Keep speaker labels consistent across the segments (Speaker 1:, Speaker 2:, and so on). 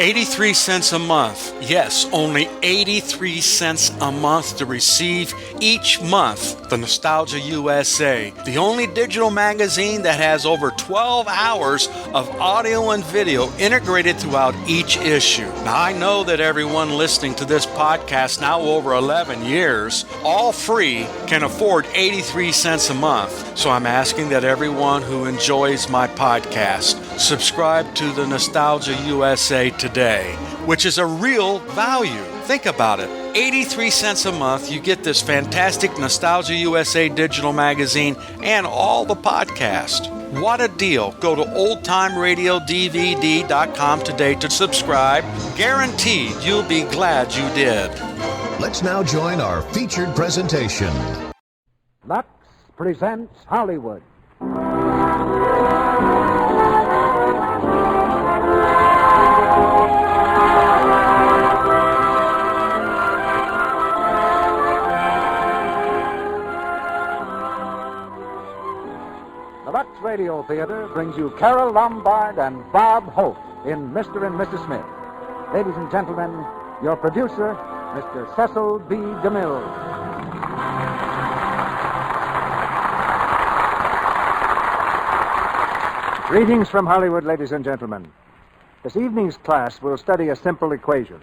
Speaker 1: 83 cents a month. Yes, only 83 cents a month to receive each month the Nostalgia USA, the only digital magazine that has over 12 hours of audio and video integrated throughout each issue. Now, I know that everyone listening to this podcast now over 11 years, all free, can afford 83 cents a month. So I'm asking that everyone who enjoys my podcast subscribe to the Nostalgia USA today, which is a real value. Think about it. 83 cents a month, you get this fantastic Nostalgia USA digital magazine and all the podcast. What a deal. Go to oldtimeradiodvd.com today to subscribe. Guaranteed you'll be glad you did.
Speaker 2: Let's now join our featured presentation.
Speaker 3: Lux presents Hollywood. The Lux Radio Theater brings you Carole Lombard and Bob Hope in Mr. and Mrs. Smith. Ladies and gentlemen, your producer, Mr. Cecil B. DeMille. Greetings from Hollywood, ladies and gentlemen. This evening's class will study a simple equation.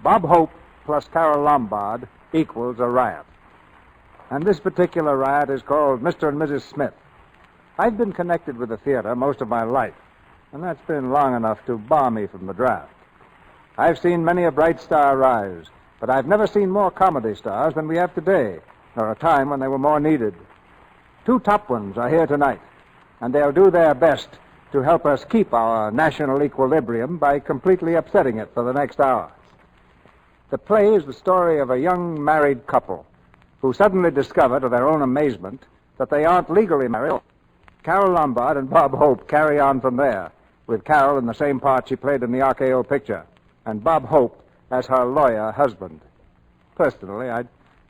Speaker 3: Bob Hope plus Carole Lombard equals a riot. And this particular riot is called Mr. and Mrs. Smith. I've been connected with the theater most of my life, and that's been long enough to bar me from the draft. I've seen many a bright star rise, but I've never seen more comedy stars than we have today, nor a time when they were more needed. Two top ones are here tonight, and they'll do their best to help us keep our national equilibrium by completely upsetting it for the next hour. The play is the story of a young married couple who suddenly discover, to their own amazement, that they aren't legally married. Carole Lombard and Bob Hope carry on from there, with Carole in the same part she played in the RKO picture, and Bob Hope as her lawyer husband. Personally, I'd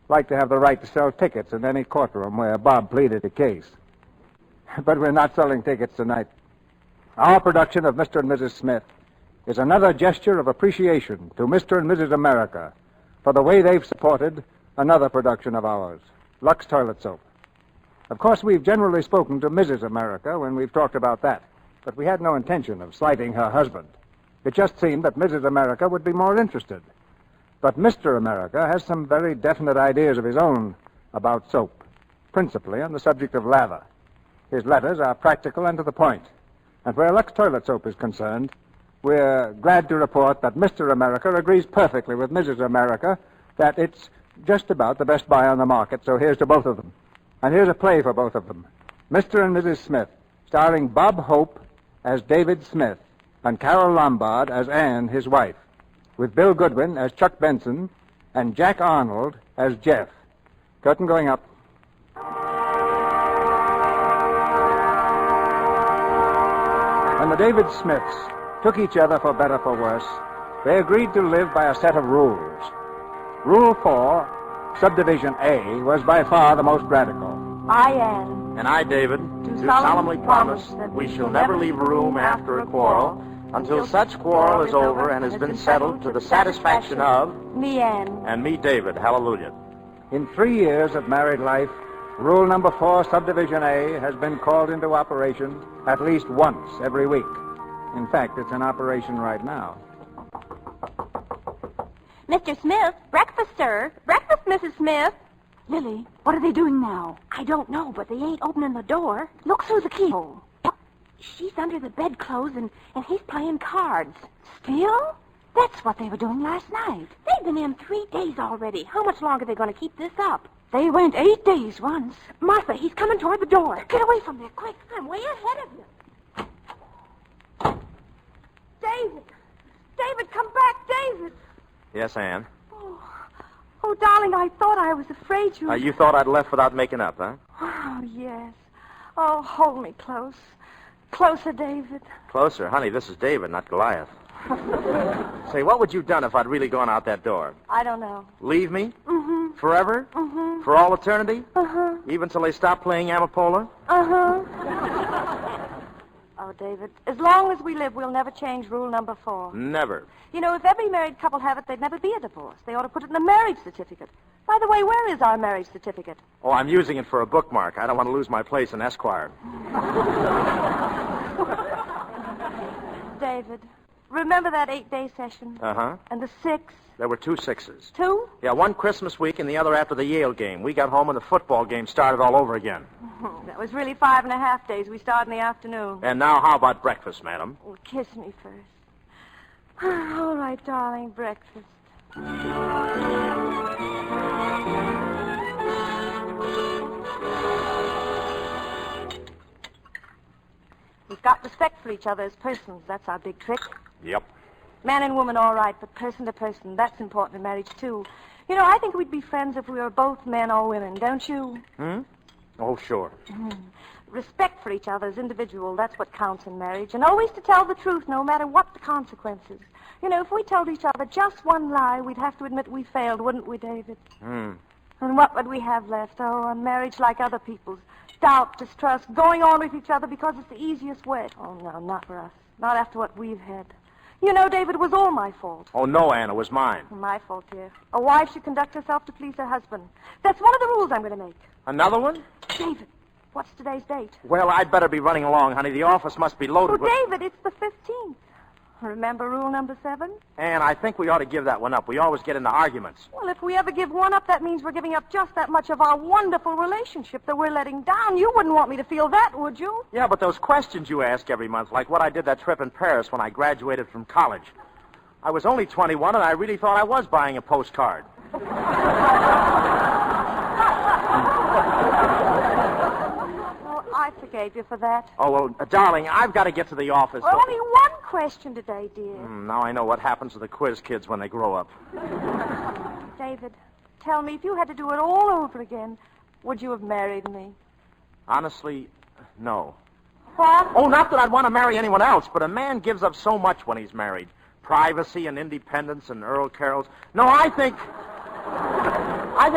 Speaker 3: like to have the right to sell tickets in any courtroom where Bob pleaded a case. But we're not selling tickets tonight. Our production of Mr. and Mrs. Smith is another gesture of appreciation to Mr. and Mrs. America for the way they've supported another production of ours, Lux Toilet Soap. Of course, we've generally spoken to Mrs. America when we've talked about that, but we had no intention of slighting her husband. It just seemed that Mrs. America would be more interested. But Mr. America has some very definite ideas of his own about soap, principally on the subject of lather. His letters are practical and to the point. And where Lux Toilet Soap is concerned, we're glad to report that Mr. America agrees perfectly with Mrs. America that it's just about the best buy on the market, so here's to both of them. And here's a play for both of them. Mr. and Mrs. Smith, starring Bob Hope as David Smith and Carole Lombard as Anne, his wife, with Bill Goodwin as Chuck Benson and Jack Arnold as Jeff. Curtain going up. When the David Smiths took each other for better for worse, they agreed to live by a set of rules. Rule 4, Subdivision A, was by far the most radical.
Speaker 4: I, Anne,
Speaker 5: And I, David,
Speaker 4: do
Speaker 5: solemnly promise that we shall never leave a room after a quarrel until such quarrel is over and has been settled to the satisfaction of
Speaker 4: me, Anne.
Speaker 5: and me, David. Hallelujah.
Speaker 3: In 3 years of married life, Rule number 4, Subdivision A, has been called into operation at least once every week. In fact, it's in operation right now.
Speaker 4: Mr. Smith, breakfast, sir. Breakfast, Mrs. Smith. Lily, what are they doing now? I don't know, but they ain't opening the door. Look through the keyhole. She's under the bedclothes, and he's playing cards. Still? That's what they were doing last night. They've been in 3 days already. How much longer are they going to keep this up? They went 8 days once. Martha, he's coming toward the door. Get away from there, quick. I'm way ahead of you. David! David, come back, David!
Speaker 5: Yes, Anne.
Speaker 4: Oh, darling, I thought I was afraid you...
Speaker 5: You thought I'd left without making up, huh?
Speaker 4: Oh, yes. Oh, hold me close. Closer, David.
Speaker 5: Closer. Honey, this is David, not Goliath. Say, what would you have done if I'd really gone out that door?
Speaker 4: I don't know.
Speaker 5: Leave me?
Speaker 4: Mm-hmm.
Speaker 5: Forever?
Speaker 4: Mm-hmm.
Speaker 5: For all eternity?
Speaker 4: Uh-huh.
Speaker 5: Even till they stop playing Amapola?
Speaker 4: Uh-huh.
Speaker 6: Oh, David, as long as we live, we'll never change rule number 4.
Speaker 5: Never.
Speaker 6: You know, if every married couple have it, there'd never be a divorce. They ought to put it in a marriage certificate. By the way, where is our marriage certificate?
Speaker 5: Oh, I'm using it for a bookmark. I don't want to lose my place in Esquire.
Speaker 6: David, remember that 8-day session?
Speaker 5: Uh-huh.
Speaker 6: And the 6?
Speaker 5: There were 2 6s.
Speaker 6: 2?
Speaker 5: Yeah, one Christmas week and the other after the Yale game. We got home and the football game started all over again.
Speaker 6: That was really 5.5 days. We start in the afternoon.
Speaker 5: And now how about breakfast, madam?
Speaker 6: Oh, kiss me first. All right, darling, breakfast. We've got respect for each other as persons. That's our big trick.
Speaker 5: Yep.
Speaker 6: Man and woman, all right, but person to person. That's important in marriage, too. You know, I think we'd be friends if we were both men or women, don't you?
Speaker 5: Oh, sure.
Speaker 6: Respect for each other as individual, that's what counts in marriage. And always to tell the truth, no matter what the consequences. You know, if we told each other just one lie, we'd have to admit we failed, wouldn't we, David? And what would we have left? Oh, a marriage like other people's. Doubt, distrust, going on with each other because it's the easiest way. Oh, no, not for us. Not after what we've had. You know, David, it was all my fault.
Speaker 5: Oh, no, Anna, it was mine.
Speaker 6: My fault, dear. A wife should conduct herself to please her husband. That's one of the rules I'm going to make.
Speaker 5: Another one?
Speaker 6: David, what's today's date?
Speaker 5: Well, I'd better be running along, honey. The office must be loaded with...
Speaker 6: David, it's the 15th. Remember rule number 7?
Speaker 5: And I think we ought to give that one up. We always get into arguments.
Speaker 6: Well, if we ever give one up, that means we're giving up just that much of our wonderful relationship that we're letting down. You wouldn't want me to feel that, would you?
Speaker 5: Yeah, but those questions you ask every month, like what I did that trip in Paris when I graduated from college. I was only 21, and I really thought I was buying a postcard.
Speaker 6: I forgave you for that.
Speaker 5: Oh, well, darling, I've got to get to the office.
Speaker 6: Well, only one question today, dear.
Speaker 5: Now I know what happens to the quiz kids when they grow up.
Speaker 6: David, tell me, if you had to do it all over again, would you have married me?
Speaker 5: Honestly, no.
Speaker 6: What?
Speaker 5: Oh, not that I'd want to marry anyone else, but a man gives up so much when he's married. Privacy and independence and Earl Carols. No, I think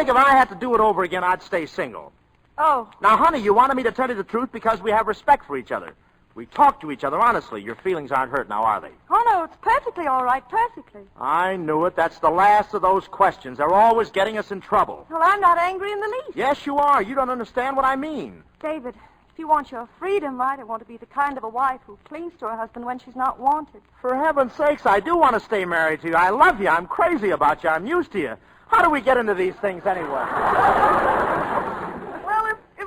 Speaker 5: if I had to do it over again, I'd stay single.
Speaker 6: Oh.
Speaker 5: Now, honey, you wanted me to tell you the truth because we have respect for each other. We talk to each other honestly. Your feelings aren't hurt now, are they?
Speaker 6: Oh, no, it's perfectly all right, perfectly.
Speaker 5: I knew it. That's the last of those questions. They're always getting us in trouble.
Speaker 6: Well, I'm not angry in the least.
Speaker 5: Yes, you are. You don't understand what I mean.
Speaker 6: David, if you want your freedom, I don't want to be the kind of a wife who clings to her husband when she's not wanted.
Speaker 5: For heaven's sakes, I do want to stay married to you. I love you. I'm crazy about you. I'm used to you. How do we get into these things anyway?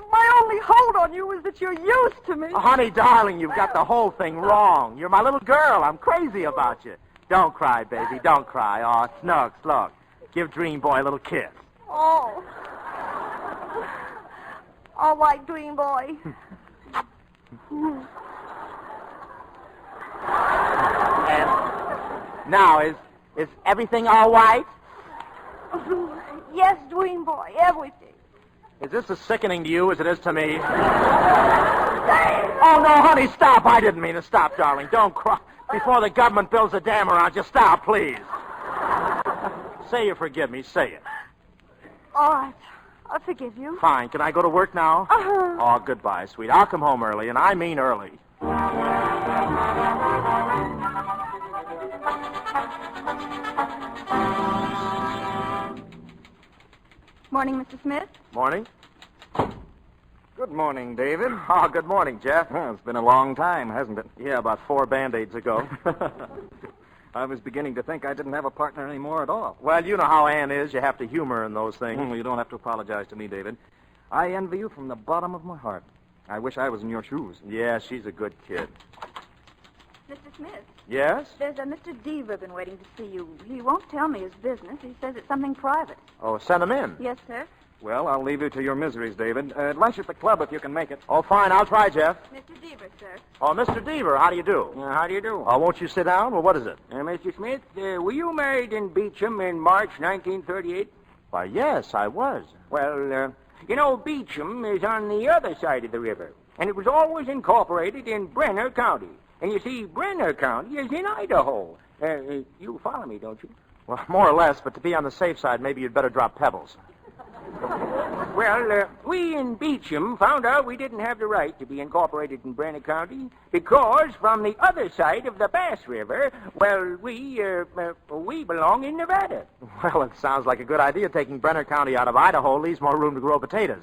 Speaker 6: My only hold on you is that you're used to me.
Speaker 5: Oh, honey, darling, you've got the whole thing wrong. You're my little girl. I'm crazy about you. Don't cry, baby. Don't cry. Oh, Snugs, look. Give Dream Boy a little kiss.
Speaker 6: Oh. All right, Dream Boy.
Speaker 5: And now, is everything all right?
Speaker 6: Yes, Dream Boy, everything.
Speaker 5: Is this as sickening to you as it is to me? Oh, no, honey, stop. I didn't mean to stop, darling. Don't cry. Before the government builds a dam around you, stop, please. Say you forgive me. Say it.
Speaker 6: All right. I forgive you.
Speaker 5: Fine. Can I go to work now?
Speaker 6: Uh-huh.
Speaker 5: Oh, goodbye, sweet. I'll come home early, and I mean early.
Speaker 6: Morning, Mr. Smith.
Speaker 5: Morning.
Speaker 3: Good morning, David.
Speaker 5: Oh, good morning, Jeff.
Speaker 3: Well, it's been a long time, hasn't it?
Speaker 5: Yeah, about 4 Band-Aids ago.
Speaker 3: I was beginning to think I didn't have a partner anymore at all.
Speaker 5: Well, you know how Ann is. You have to humor in those things.
Speaker 3: You don't have to apologize to me, David. I envy you from the bottom of my heart. I wish I was in your shoes.
Speaker 5: Yeah, she's a good kid.
Speaker 7: Mr. Smith,
Speaker 5: Yes?
Speaker 7: there's a Mr. Deaver been waiting to see you. He won't tell me his business. He says it's something private.
Speaker 5: Oh, send him in.
Speaker 7: Yes, sir.
Speaker 3: Well, I'll leave you to your miseries, David. Lunch at the club if you can make it.
Speaker 5: Oh, fine. I'll try, Jeff.
Speaker 7: Mr. Deaver, sir.
Speaker 5: Oh, Mr. Deaver, how do you do?
Speaker 8: How do you do?
Speaker 5: Won't you sit down? Well, what is it?
Speaker 8: Mr. Smith, were you married in Beecham in March 1938?
Speaker 5: Why, yes, I was.
Speaker 8: Well, you know, Beecham is on the other side of the river, and it was always incorporated in Brenner County. And you see, Brenner County is in Idaho. You follow me, don't you?
Speaker 5: Well, more or less, but to be on the safe side, maybe you'd better drop pebbles.
Speaker 8: Well, we in Beecham found out we didn't have the right to be incorporated in Brenner County because from the other side of the Bass River, well, we belong in Nevada.
Speaker 5: Well, it sounds like a good idea. Taking Brenner County out of Idaho leaves more room to grow potatoes.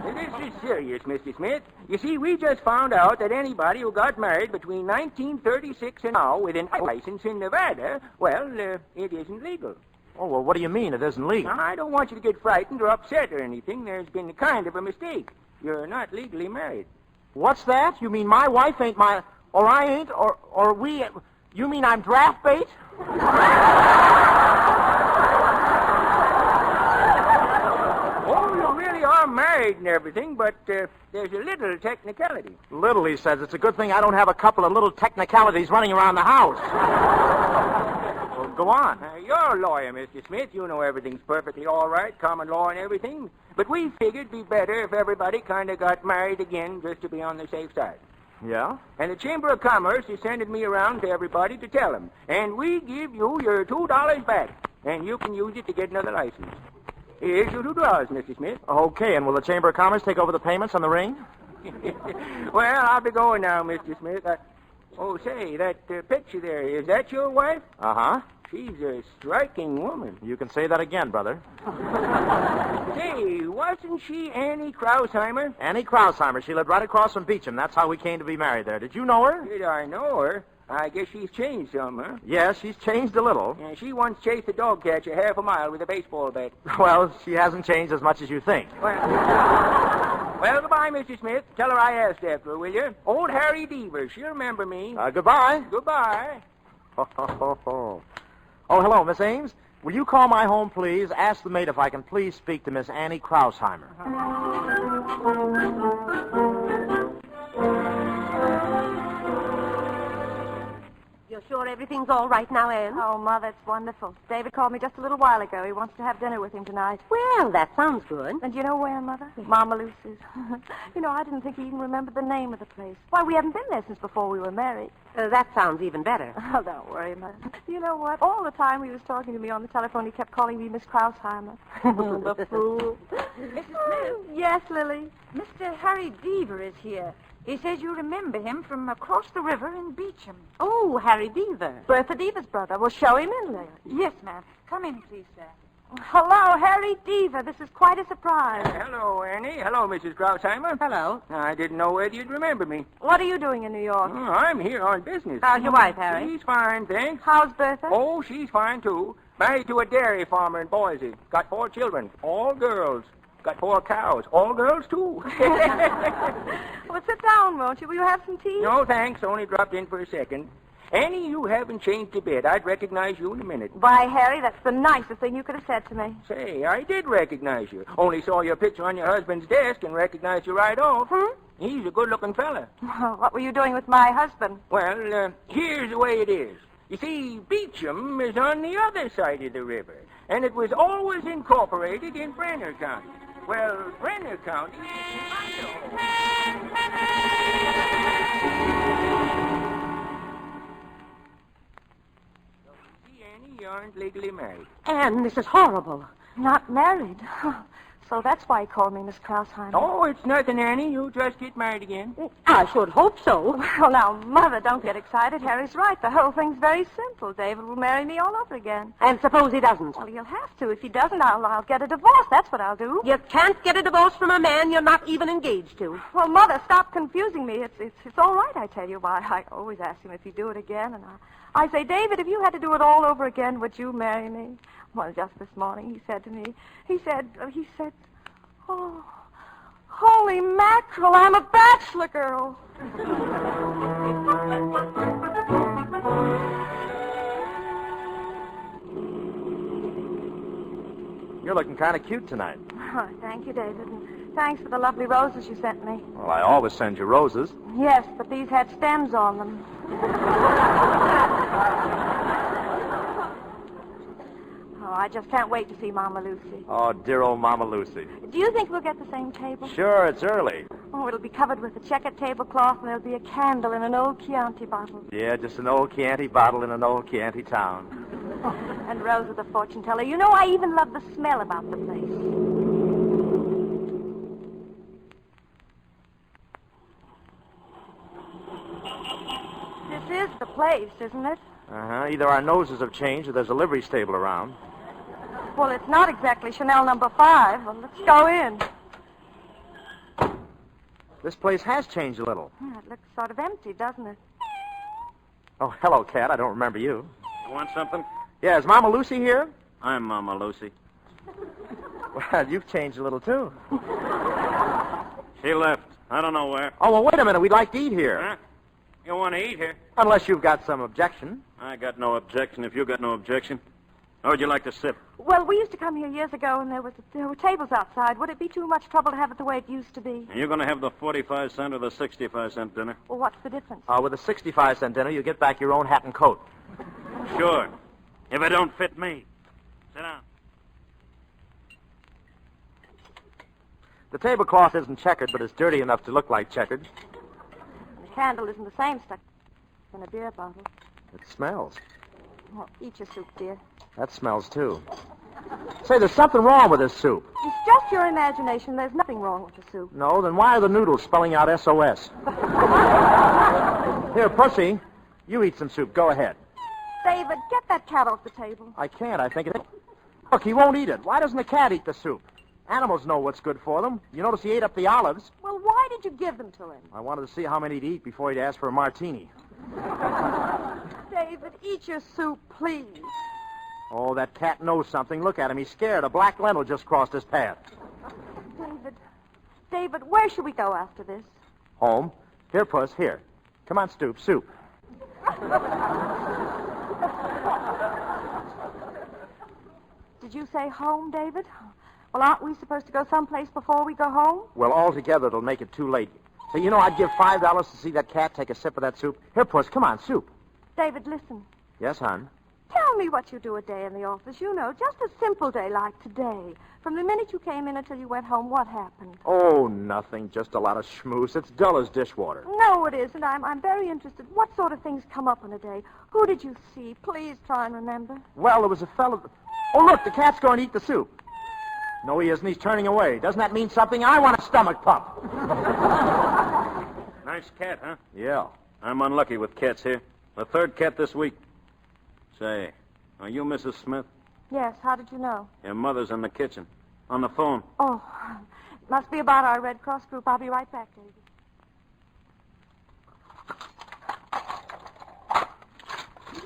Speaker 8: This is serious, Mr. Smith. You see, we just found out that anybody who got married between 1936 and now with an license in Nevada, well, it isn't legal.
Speaker 5: Oh, well, what do you mean it isn't legal?
Speaker 8: Now, I don't want you to get frightened or upset or anything. There's been kind of a mistake. You're not legally married.
Speaker 5: What's that? You mean my wife ain't my... Or I ain't? Or we... You mean I'm draft bait?
Speaker 8: Oh, you really are married and everything, but there's a little technicality.
Speaker 5: Little, he says. It's a good thing I don't have a couple of little technicalities running around the house. Well, go on.
Speaker 8: You're a lawyer, Mr. Smith. You know everything's perfectly all right, common law and everything. But we figured it'd be better if everybody kind of got married again just to be on the safe side.
Speaker 5: Yeah?
Speaker 8: And the Chamber of Commerce is sending me around to everybody to tell them. And we give you your $2 back, and you can use it to get another license. Here's your $2, Mr. Smith.
Speaker 5: Okay, and will the Chamber of Commerce take over the payments on the ring?
Speaker 8: Well, I'll be going now, Mr. Smith. Say, that picture there, is that your wife?
Speaker 5: Uh-huh.
Speaker 8: She's a striking woman.
Speaker 5: You can say that again, brother.
Speaker 8: Say, wasn't she Annie Krausheimer?
Speaker 5: Annie Krausheimer. She lived right across from Beecham. That's how we came to be married there. Did you know her?
Speaker 8: Did I know her? I guess she's changed some, huh?
Speaker 5: Yes, she's changed a little.
Speaker 8: Yeah, she once chased a dog catcher half a mile with a baseball bat.
Speaker 5: Well, she hasn't changed as much as you think.
Speaker 8: Well, goodbye, Mr. Smith. Tell her I asked after her, will you? Old Harry Deaver. She'll remember me.
Speaker 5: Goodbye.
Speaker 8: Goodbye.
Speaker 5: Oh, hello, Miss Ames. Will you call my home, please? Ask the maid if I can please speak to Miss Annie Krausheimer.
Speaker 4: You're sure everything's all right now, Anne?
Speaker 6: Oh, Mother, it's wonderful. David called me just a little while ago. He wants to have dinner with him tonight.
Speaker 4: Well, that sounds good.
Speaker 6: And you know where, Mother? Mama Lucy's. I didn't think he even remembered the name of the place. Why, we haven't been there since before we were married.
Speaker 4: That sounds even better.
Speaker 6: Oh, don't worry, Mother. You know what? All the time he was talking to me on the telephone, he kept calling me Miss Krausheimer. The fool.
Speaker 7: Mrs. Smith,
Speaker 6: Yes, Lily?
Speaker 7: Mr. Harry Deaver is here. He says you remember him from across the river in Beecham.
Speaker 4: Oh, Harry Deaver.
Speaker 6: Bertha Deaver's brother. We'll show him in, Lily.
Speaker 7: Yes, ma'am. Come in, please, sir.
Speaker 6: Hello, Harry Deaver. This is quite a surprise.
Speaker 8: Hello, Annie. Hello, Mrs. Krausheimer.
Speaker 4: Hello.
Speaker 8: I didn't know whether you'd remember me.
Speaker 6: What are you doing in New York?
Speaker 8: I'm here on business.
Speaker 4: How's your wife, Harry?
Speaker 8: She's fine, thanks.
Speaker 6: How's Bertha?
Speaker 8: Oh, she's fine, too. Married to a dairy farmer in Boise. Got 4 children. All girls. Got 4 cows. All girls, too.
Speaker 6: Well, sit down, won't you? Will you have some tea?
Speaker 8: No, thanks. Only dropped in for a second. Annie, you haven't changed a bit. I'd recognize you in a minute.
Speaker 6: Why, Harry, that's the nicest thing you could have said to me.
Speaker 8: Say, I did recognize you. Only saw your picture on your husband's desk and recognized you right off. He's a good-looking fella.
Speaker 6: What were you doing with my husband?
Speaker 8: Well, here's the way it is. You see, Beecham is on the other side of the river, and it was always incorporated in Brenner County. Well, Brenner County is in So, you see, Annie, you aren't legally married.
Speaker 4: Anne, this is horrible.
Speaker 6: Not married. So that's why he called me Miss Krausheimer.
Speaker 8: Oh, it's nothing, Annie. You just get married again.
Speaker 4: I should hope so.
Speaker 6: Well, now, Mother, don't get excited. Harry's right. The whole thing's very simple. David will marry me all over again.
Speaker 4: And suppose he doesn't?
Speaker 6: Well, he'll have to. If he doesn't, I'll get a divorce. That's what I'll do.
Speaker 4: You can't get a divorce from a man you're not even engaged to.
Speaker 6: Well, Mother, stop confusing me. It's all right, I tell you. Why, I always ask him if he'd do it again, and I say, David, if you had to do it all over again, would you marry me? Well, just this morning he said to me, he said, oh, holy mackerel, I'm a bachelor girl.
Speaker 5: You're looking kind of cute tonight.
Speaker 6: Oh, thank you, David. And thanks for the lovely roses you sent me.
Speaker 5: Well, I always send you roses.
Speaker 6: Yes, but these had stems on them. Oh, I just can't wait to see Mama Lucy.
Speaker 5: Oh, dear old Mama Lucy.
Speaker 6: Do you think we'll get the same table?
Speaker 5: Sure, it's early.
Speaker 6: Oh, it'll be covered with a checkered tablecloth, and there'll be a candle in an old Chianti bottle.
Speaker 5: Yeah, just an old Chianti bottle in an old Chianti town.
Speaker 6: And Rosa the fortune teller. You know, I even love the smell about the place. This is the place, isn't it?
Speaker 5: Uh-huh. Either our noses have changed or there's a livery stable around.
Speaker 6: Well, it's not exactly Chanel number 5. Well, let's go in.
Speaker 5: This place has changed a little.
Speaker 6: Yeah, it looks sort of empty, doesn't it?
Speaker 5: Oh, hello, Cat. I don't remember you.
Speaker 9: You want something?
Speaker 5: Yeah, is Mama Lucy here?
Speaker 9: I'm Mama Lucy.
Speaker 5: Well, you've changed a little, too.
Speaker 9: She left. I don't know where.
Speaker 5: Oh, well, wait a minute. We'd like to eat here.
Speaker 9: Huh? You want to eat here?
Speaker 5: Unless you've got some objection.
Speaker 9: I got no objection if you got no objection. How would you like to sit?
Speaker 6: Well, we used to come here years ago, and there were tables outside. Would it be too much trouble to have it the way it used to be?
Speaker 9: Are you going to have the 45-cent or the 65-cent dinner?
Speaker 6: Well, what's the difference?
Speaker 5: With a 65-cent dinner, you get back your own hat and coat.
Speaker 9: Sure. If it don't fit me. Sit down.
Speaker 5: The tablecloth isn't checkered, but it's dirty enough to look like checkered.
Speaker 6: The candle isn't the same stuck in a beer bottle.
Speaker 5: It smells.
Speaker 6: Well, eat your soup, dear.
Speaker 5: That smells, too. Say, there's something wrong with this soup.
Speaker 6: It's just your imagination. There's nothing wrong with the soup.
Speaker 5: No, then why are the noodles spelling out SOS? Here, Pussy, you eat some soup. Go ahead.
Speaker 6: David, get that cat off the table.
Speaker 5: I can't. I think it... Look, he won't eat it. Why doesn't the cat eat the soup? Animals know what's good for them. You notice he ate up the olives.
Speaker 6: Well, why did you give them to him?
Speaker 5: I wanted to see how many he'd eat before he'd ask for a martini.
Speaker 6: David, eat your soup, please.
Speaker 5: Oh, that cat knows something. Look at him. He's scared. A black lentil just crossed his path.
Speaker 6: David, where should we go after this?
Speaker 5: Home. Here, Puss, here. Come on, Stoop. Soup.
Speaker 6: Did you say home, David? Well, aren't we supposed to go someplace before we go home?
Speaker 5: Well, altogether, it'll make it too late. So, you know, I'd give $5 to see that cat take a sip of that soup. Here, Puss, come on, soup.
Speaker 6: David, listen.
Speaker 5: Yes, hon?
Speaker 6: Tell me what you do a day in the office. You know, just a simple day like today. From the minute you came in until you went home, what happened?
Speaker 5: Oh, nothing. Just a lot of schmooze. It's dull as dishwater.
Speaker 6: No, it isn't. I'm very interested. What sort of things come up in a day? Who did you see? Please try and remember.
Speaker 5: Well, there was a fellow... Oh, look, the cat's going to eat the soup. No, he isn't. He's turning away. Doesn't that mean something? I want a stomach pump.
Speaker 9: Nice cat, huh?
Speaker 5: Yeah.
Speaker 9: I'm unlucky with cats here. The third cat this week. Say, are you Mrs. Smith?
Speaker 6: Yes, how did you know?
Speaker 9: Your mother's in the kitchen. On the phone.
Speaker 6: Oh, it must be about our Red Cross group. I'll be right back, David.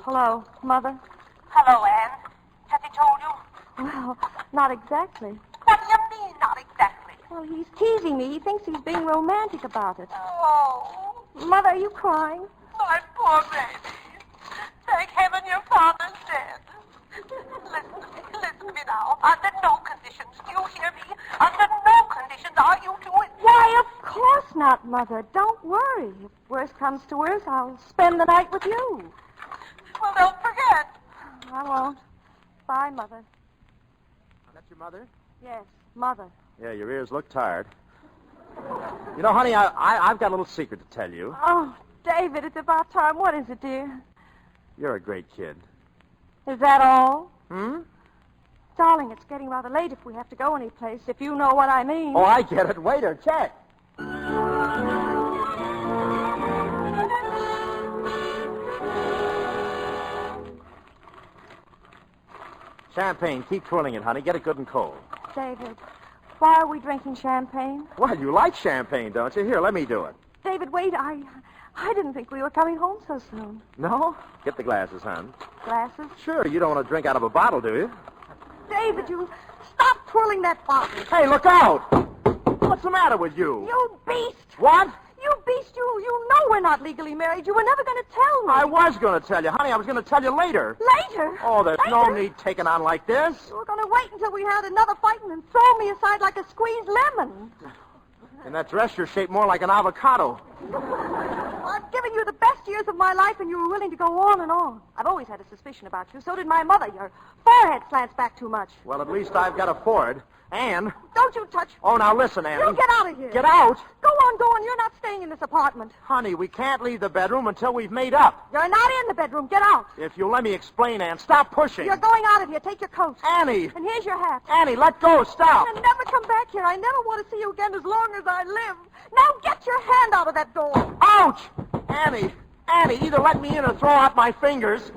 Speaker 6: Hello, Mother?
Speaker 4: Hello, Anne. Has he told you?
Speaker 6: Well, not exactly.
Speaker 4: What do you mean, not exactly?
Speaker 6: Well, he's teasing me. He thinks he's being romantic about it.
Speaker 4: Oh,
Speaker 6: Mother, are you crying?
Speaker 4: my poor baby. Thank heaven your father's dead. Listen to me now. Under no conditions, do you hear me? Under no conditions are you to...
Speaker 6: Why, of course not, Mother. Don't worry. If worse comes to worse, I'll spend the night with you.
Speaker 4: Well, don't forget.
Speaker 6: I won't. Bye, Mother.
Speaker 5: That's your mother?
Speaker 6: Yes, Mother.
Speaker 5: Yeah, your ears look tired. You know, honey, I've got a little secret to tell you.
Speaker 6: Oh, David, it's about time. What is it, dear?
Speaker 5: You're a great kid.
Speaker 6: Is that all?
Speaker 5: Hmm?
Speaker 6: Darling, it's getting rather late if we have to go anyplace, if you know what I mean.
Speaker 5: Oh, I get it. Waiter, check. Champagne. Keep twirling it, honey. Get it good and cold.
Speaker 6: David, why are we drinking champagne?
Speaker 5: Well, you like champagne, don't you? Here, let me do it.
Speaker 6: David, wait. I didn't think we were coming home so soon.
Speaker 5: No? Get the glasses, hon.
Speaker 6: Glasses?
Speaker 5: Sure, you don't want to drink out of a bottle, do you?
Speaker 6: David, you stop twirling that bottle.
Speaker 5: Hey, look out! What's the matter with you?
Speaker 6: You beast!
Speaker 5: What?
Speaker 6: You beast, you know we're not legally married. You were never going to tell me.
Speaker 5: I was going to tell you. Honey, I was going to tell you later.
Speaker 6: Later?
Speaker 5: Oh, there's no
Speaker 6: Later?
Speaker 5: need taking on like this.
Speaker 6: You were going to wait until we had another fight and then throw me aside like a squeezed lemon.
Speaker 5: In that dress, you're shaped more like an avocado.
Speaker 6: I've given you the best years of my life, and you were willing to go on and on. I've always had a suspicion about you. So did my mother. Your forehead slants back too much.
Speaker 5: Well, at least I've got a Ford. Anne.
Speaker 6: Don't you touch...
Speaker 5: Oh, now listen, Annie.
Speaker 6: You get out of here.
Speaker 5: Get out?
Speaker 6: Go on. You're not staying in this apartment.
Speaker 5: Honey, we can't leave the bedroom until we've made up.
Speaker 6: You're not in the bedroom. Get out.
Speaker 5: If you'll let me explain, Anne, stop pushing.
Speaker 6: You're going out of here. Take your coat.
Speaker 5: Annie.
Speaker 6: And here's your hat.
Speaker 5: Annie, let go. Stop.
Speaker 6: And never come back here. I never want to see you again as long as I live. Now get your hand out of that door.
Speaker 5: Ouch! Annie, either let me in or throw out my fingers.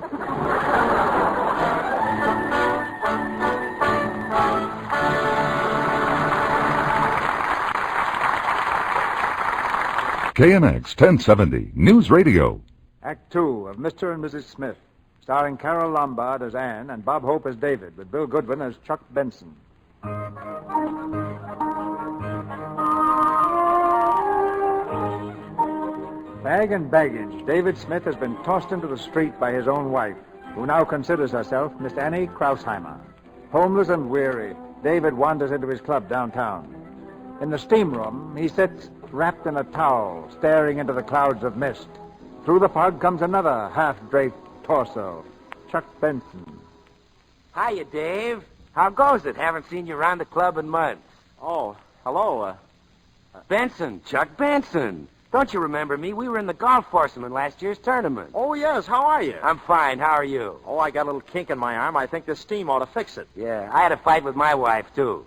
Speaker 10: KNX 1070 News Radio.
Speaker 3: Act 2 of Mr. and Mrs. Smith, starring Carol Lombard as Anne and Bob Hope as David, with Bill Goodwin as Chuck Benson. Bag and baggage, David Smith has been tossed into the street by his own wife, who now considers herself Miss Annie Krausheimer. Homeless and weary, David wanders into his club downtown. In the steam room, he sits wrapped in a towel, staring into the clouds of mist. Through the fog comes another half-draped torso, Chuck Benson.
Speaker 8: Hiya, Dave. How goes it? Haven't seen you around the club in months.
Speaker 5: Oh, hello.
Speaker 8: Benson, Chuck Benson. Don't you remember me? We were in the golf foursome in last year's tournament.
Speaker 5: Oh, yes. How are you?
Speaker 8: I'm fine. How are you?
Speaker 5: Oh, I got a little kink in my arm. I think this steam ought to fix it.
Speaker 8: Yeah, I had a fight with my wife, too.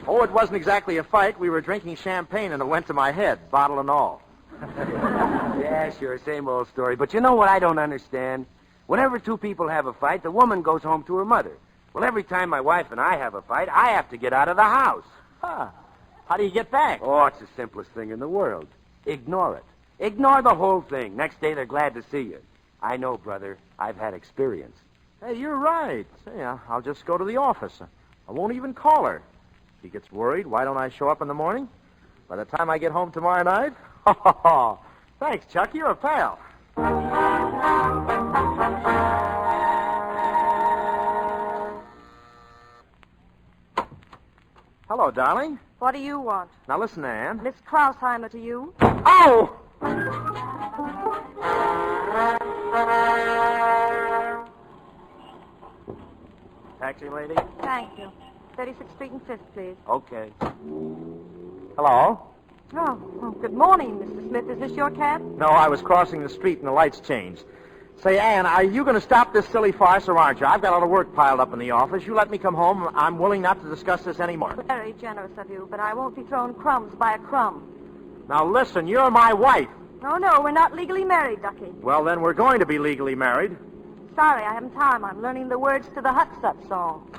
Speaker 5: Oh, it wasn't exactly a fight. We were drinking champagne, and it went to my head, bottle and all.
Speaker 8: Yeah, sure, same old story. But you know what I don't understand? Whenever two people have a fight, the woman goes home to her mother. Well, every time my wife and I have a fight, I have to get out of the house.
Speaker 5: Huh. How do you get back?
Speaker 8: Oh, it's the simplest thing in the world. Ignore it. Ignore the whole thing. Next day, they're glad to see you. I know, brother. I've had experience.
Speaker 5: Hey, you're right. Say, I'll just go to the office. I won't even call her. She gets worried. Why don't I show up in the morning? By the time I get home tomorrow night? Thanks, Chuck. You're a pal. Hello, darling.
Speaker 6: What do you want?
Speaker 5: Now listen, Anne.
Speaker 6: Miss Krausheimer to you.
Speaker 5: Oh! Taxi lady?
Speaker 6: Thank you. 36th Street and 5th, please.
Speaker 5: Okay. Hello?
Speaker 6: Oh, good morning, Mr. Smith. Is this your cab?
Speaker 5: No, I was crossing the street and the lights changed. Say, Anne, are you going to stop this silly farce or aren't you? I've got a lot of work piled up in the office. You let me come home. I'm willing not to discuss this anymore.
Speaker 6: Very generous of you, but I won't be thrown crumbs by a crumb.
Speaker 5: Now, listen, you're my wife.
Speaker 6: Oh, no, we're not legally married, Ducky.
Speaker 5: Well, then we're going to be legally married.
Speaker 6: Sorry, I haven't time. I'm learning the words to the Hut-Sut song.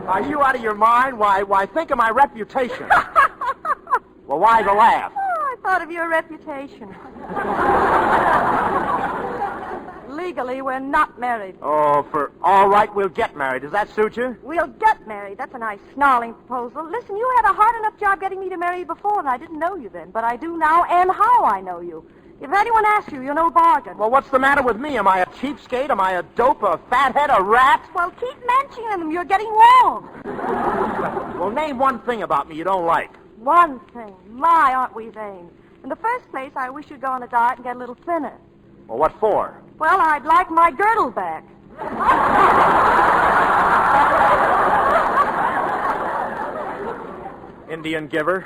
Speaker 5: Are you out of your mind? Why, think of my reputation. Well, why the laugh?
Speaker 6: Oh, I thought of your reputation. Legally, we're not married.
Speaker 5: Oh, all right, we'll get married. Does that suit you?
Speaker 6: We'll get married. That's a nice snarling proposal. Listen, you had a hard enough job getting me to marry you before, and I didn't know you then. But I do now, and how I know you. If anyone asks you, you're no bargain.
Speaker 5: Well, what's the matter with me? Am I a cheapskate? Am I a dope, a fathead, a rat?
Speaker 6: Well, keep mentioning them. You're getting warm.
Speaker 5: Well, name one thing about me you don't like.
Speaker 6: One thing. My, aren't we vain? In the first place, I wish you'd go on a diet and get a little thinner.
Speaker 5: Well, what for?
Speaker 6: Well, I'd like my girdle back.
Speaker 5: Indian giver.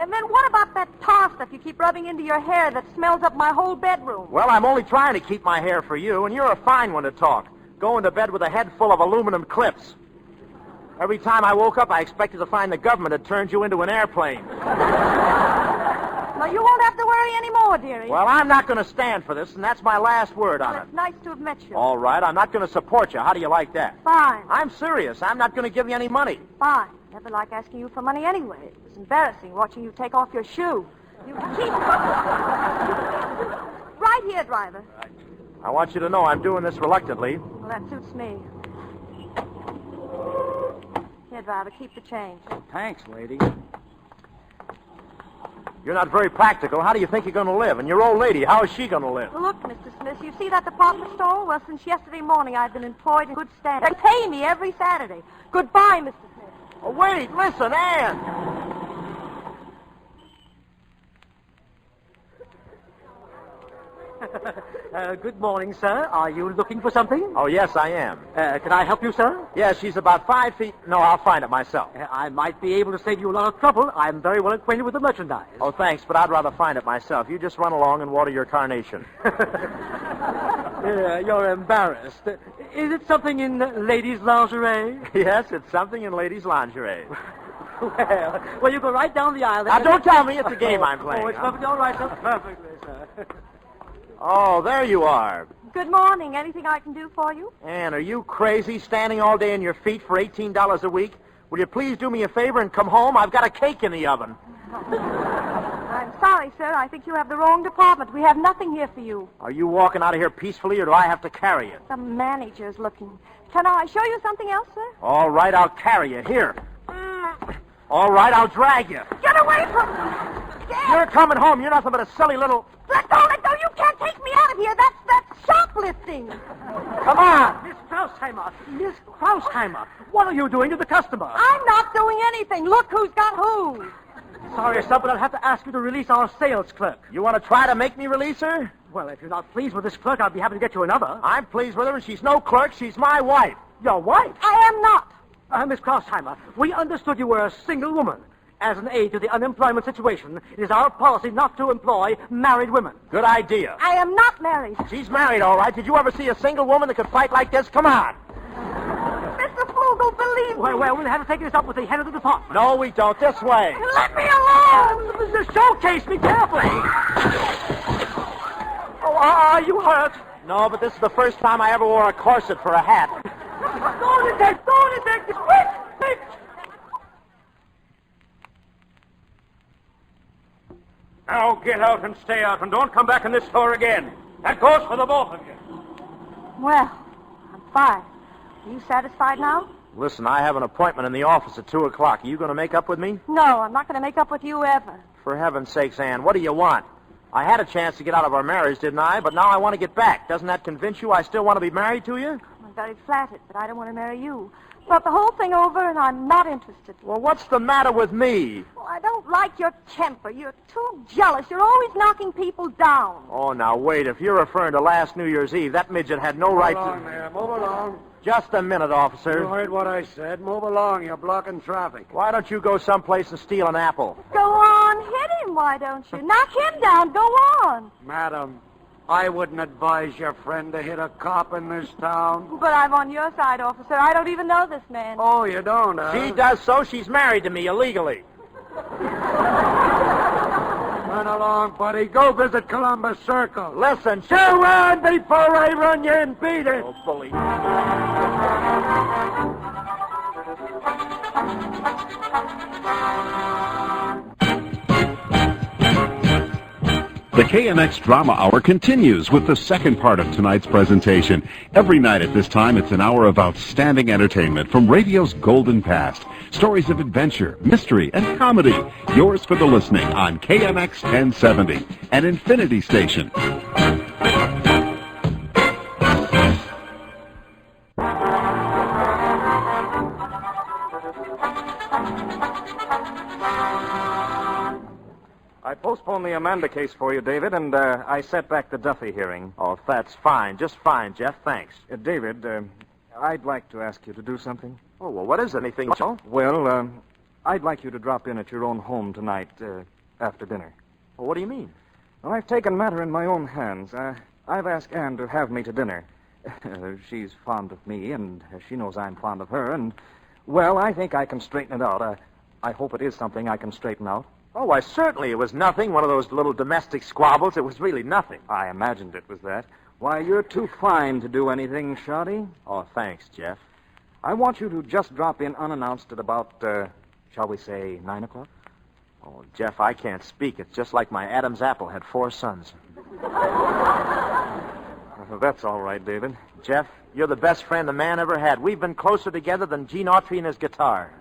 Speaker 6: And then what about that tar stuff you keep rubbing into your hair that smells up my whole bedroom?
Speaker 5: Well, I'm only trying to keep my hair for you, and you're a fine one to talk. Going to bed with a head full of aluminum clips. Every time I woke up, I expected to find the government had turned you into an airplane.
Speaker 6: Well, you won't have to worry anymore, dearie.
Speaker 5: Well, I'm not going to stand for this, and that's my last word on
Speaker 6: Well,
Speaker 5: it.
Speaker 6: it's nice to have met you.
Speaker 5: All right, I'm not going to support you. How do you like that?
Speaker 6: Fine.
Speaker 5: I'm serious. I'm not going to give you any money.
Speaker 6: Fine. Never like asking you for money anyway. It was embarrassing watching you take off your shoe. You keep... Right here, driver.
Speaker 5: I want you to know I'm doing this reluctantly.
Speaker 6: Well, that suits me. Here, driver, keep the change.
Speaker 5: Thanks, lady. You're not very practical. How do you think you're going to live? And your old lady, how is she going to live?
Speaker 6: Look, Mr. Smith, you see that department store? Well, since yesterday morning, I've been employed in good standing. They pay me every Saturday. Goodbye, Mr. Smith.
Speaker 5: Oh, wait, listen, Ann.
Speaker 11: Good morning, sir. Are you looking for something?
Speaker 5: Oh, yes, I am.
Speaker 11: Can I help you, sir?
Speaker 5: Yeah, she's about 5 feet. No, I'll find it myself.
Speaker 11: I might be able to save you a lot of trouble. I'm very well acquainted with the merchandise.
Speaker 5: Oh, thanks, but I'd rather find it myself. You just run along and water your carnation.
Speaker 11: You're embarrassed. Is it something in ladies' lingerie?
Speaker 5: Yes, it's something in ladies' lingerie.
Speaker 11: Well, you go right down the aisle.
Speaker 5: Now, don't tell me it's a game I'm playing.
Speaker 11: Oh, it's perfectly all right, sir. Perfectly, sir.
Speaker 5: Oh, there you are.
Speaker 6: Good morning. Anything I can do for you?
Speaker 5: Ann, are you crazy standing all day on your feet for $18 a week? Will you please do me a favor and come home? I've got a cake in the oven.
Speaker 6: I'm sorry, sir. I think you have the wrong department. We have nothing here for you.
Speaker 5: Are you walking out of here peacefully, or do I have to carry you?
Speaker 6: The manager's looking. Can I show you something else, sir?
Speaker 5: All right, I'll carry you. Here. All right, I'll drag you.
Speaker 6: Get away from...
Speaker 5: You're coming home. You're nothing but a silly little...
Speaker 6: Let go, let go. You can't take me out of here. That's shoplifting.
Speaker 5: Come on.
Speaker 11: Miss Krausheimer, what are you doing to the customer?
Speaker 6: I'm not doing anything. Look who's got who.
Speaker 11: Sorry, sir, but I'll have to ask you to release our sales clerk.
Speaker 5: You want to try to make me release her?
Speaker 11: Well, if you're not pleased with this clerk, I'll be happy to get you another.
Speaker 5: I'm pleased with her, and she's no clerk. She's my wife.
Speaker 11: Your wife?
Speaker 6: I am not.
Speaker 11: Miss Krausheimer, we understood you were a single woman. As an aid to the unemployment situation, it is our policy not to employ married women.
Speaker 5: Good idea.
Speaker 6: I am not married.
Speaker 5: She's married, all right. Did you ever see a single woman that could fight like this? Come on.
Speaker 6: Mr. Flugel, believe me.
Speaker 11: Well, we'll have to take this up with the head of the department.
Speaker 5: No, we don't. This way.
Speaker 6: Let me alone.
Speaker 11: This is a showcase. Be careful. Oh, are you hurt?
Speaker 5: No, but this is the first time I ever wore a corset for a hat.
Speaker 11: Go, detective. Quick. Now get out and stay out, and don't come back in this store again. That goes for the both of you.
Speaker 6: Well, I'm fine. Are you satisfied now?
Speaker 5: Listen, I have an appointment in the office at 2 o'clock. Are you going to make up with me?
Speaker 6: No, I'm not going to make up with you ever.
Speaker 5: For heaven's sakes, Ann, what do you want? I had a chance to get out of our marriage, didn't I? But now I want to get back. Doesn't that convince you I still want to be married to you?
Speaker 6: I'm very flattered, but I don't want to marry you. Thought the whole thing over, and I'm not interested.
Speaker 5: Well, what's the matter with me?
Speaker 6: Well, I don't like your temper. You're too jealous. You're always knocking people down.
Speaker 5: Oh, now, wait. If you're referring to last New Year's Eve, that midget had no right
Speaker 12: to... Move along.
Speaker 5: Just a minute, officer.
Speaker 12: You heard what I said. Move along. You're blocking traffic.
Speaker 5: Why don't you go someplace and steal an apple?
Speaker 6: Go on. Hit him, why don't you? Knock him down. Go on.
Speaker 12: Madam, I wouldn't advise your friend to hit a cop in this town.
Speaker 6: But I'm on your side, officer. I don't even know this man.
Speaker 12: Oh, you don't, huh?
Speaker 5: She does so. She's married to me illegally.
Speaker 12: Run along, buddy. Go visit Columbus Circle.
Speaker 5: Listen,
Speaker 12: you run before I run you and beat it.
Speaker 5: Oh, bully.
Speaker 10: The KMX Drama Hour continues with the second part of tonight's presentation. Every night at this time, it's an hour of outstanding entertainment from radio's golden past. Stories of adventure, mystery, and comedy. Yours for the listening on KMX 1070, an Infinity station.
Speaker 9: I postponed the Amanda case for you, David, and I set back the Duffy hearing.
Speaker 5: Oh, that's fine. Just fine, Jeff. Thanks.
Speaker 9: David, I'd like to ask you to do something.
Speaker 5: Oh, well, what is it? Anything?
Speaker 9: Well, I'd like you to drop in at your own home tonight after dinner.
Speaker 5: Well, what do you mean?
Speaker 9: Well, I've taken matter in my own hands. I've asked Ann to have me to dinner. She's fond of me, and she knows I'm fond of her, and, well, I think I can straighten it out. I hope it is something I can straighten out.
Speaker 5: Oh, why, certainly. It was nothing. One of those little domestic squabbles. It was really nothing.
Speaker 9: I imagined it was that. Why, you're too fine to do anything, Shoddy.
Speaker 5: Oh, thanks, Jeff.
Speaker 9: I want you to just drop in unannounced at about, shall we say, 9 o'clock?
Speaker 5: Oh, Jeff, I can't speak. It's just like my Adam's apple had 4 sons.
Speaker 9: That's all right, David.
Speaker 5: Jeff, you're the best friend a man ever had. We've been closer together than Gene Autry and his guitar.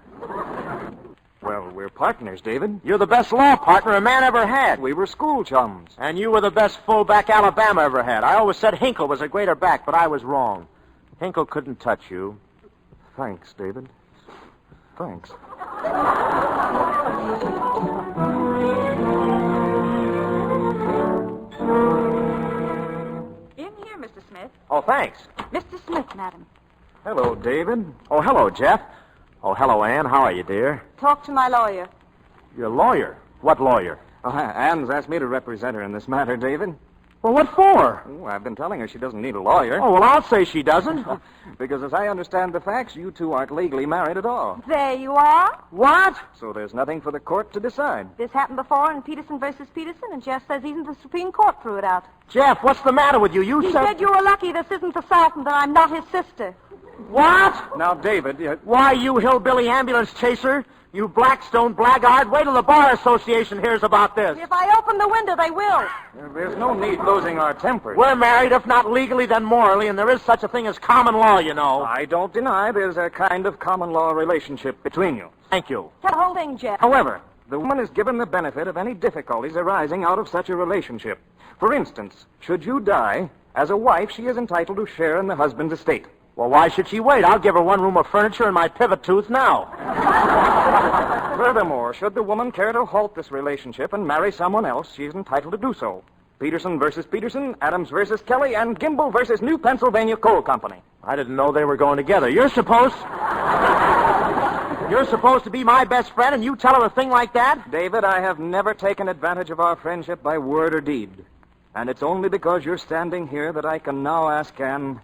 Speaker 9: Well, we're partners, David.
Speaker 5: You're the best law partner a man ever had.
Speaker 9: We were school chums.
Speaker 5: And you were the best fullback Alabama ever had. I always said Hinkle was a greater back, but I was wrong. Hinkle couldn't touch you.
Speaker 9: Thanks, David. Thanks.
Speaker 7: In here, Mr. Smith.
Speaker 5: Oh, thanks.
Speaker 7: Mr. Smith, madam.
Speaker 9: Hello, David.
Speaker 5: Oh, hello, Jeff. Oh, hello, Ann. How are you, dear?
Speaker 6: Talk to my lawyer.
Speaker 5: You're a lawyer. What lawyer?
Speaker 9: Oh, Ann's asked me to represent her in this matter, David.
Speaker 5: Well, what for?
Speaker 9: Oh, I've been telling her she doesn't need a lawyer.
Speaker 5: Oh, well, I'll say she doesn't.
Speaker 9: Because as I understand the facts, you two aren't legally married at all.
Speaker 6: There you are.
Speaker 5: What?
Speaker 9: So there's nothing for the court to decide.
Speaker 6: This happened before in Peterson versus Peterson, and Jeff says even the Supreme Court threw it out.
Speaker 5: Jeff, what's the matter with you? You
Speaker 6: He said you were lucky this isn't the South and that I'm not his sister.
Speaker 5: What?
Speaker 9: Now, David,
Speaker 5: Why, you hillbilly ambulance chaser? You Blackstone blackguard, wait till the Bar Association hears about this.
Speaker 6: If I open the window, they will.
Speaker 9: there's no need losing our tempers.
Speaker 5: We're married, if not legally, then morally, and there is such a thing as common law, you know.
Speaker 9: I don't deny there's a kind of common law relationship between you.
Speaker 5: Thank you.
Speaker 6: Tell the whole thing, Jeff.
Speaker 9: However, the woman is given the benefit of any difficulties arising out of such a relationship. For instance, should you die, as a wife, she is entitled to share in the husband's estate.
Speaker 5: Well, why should she wait? I'll give her one room of furniture and my pivot tooth now.
Speaker 9: Furthermore, should the woman care to halt this relationship and marry someone else, she is entitled to do so. Peterson versus Peterson, Adams versus Kelly, and Gimbel versus New Pennsylvania Coal Company.
Speaker 5: I didn't know they were going together. You're supposed to be my best friend, and you tell her a thing like that?
Speaker 9: David, I have never taken advantage of our friendship by word or deed. And it's only because you're standing here that I can now ask Ann,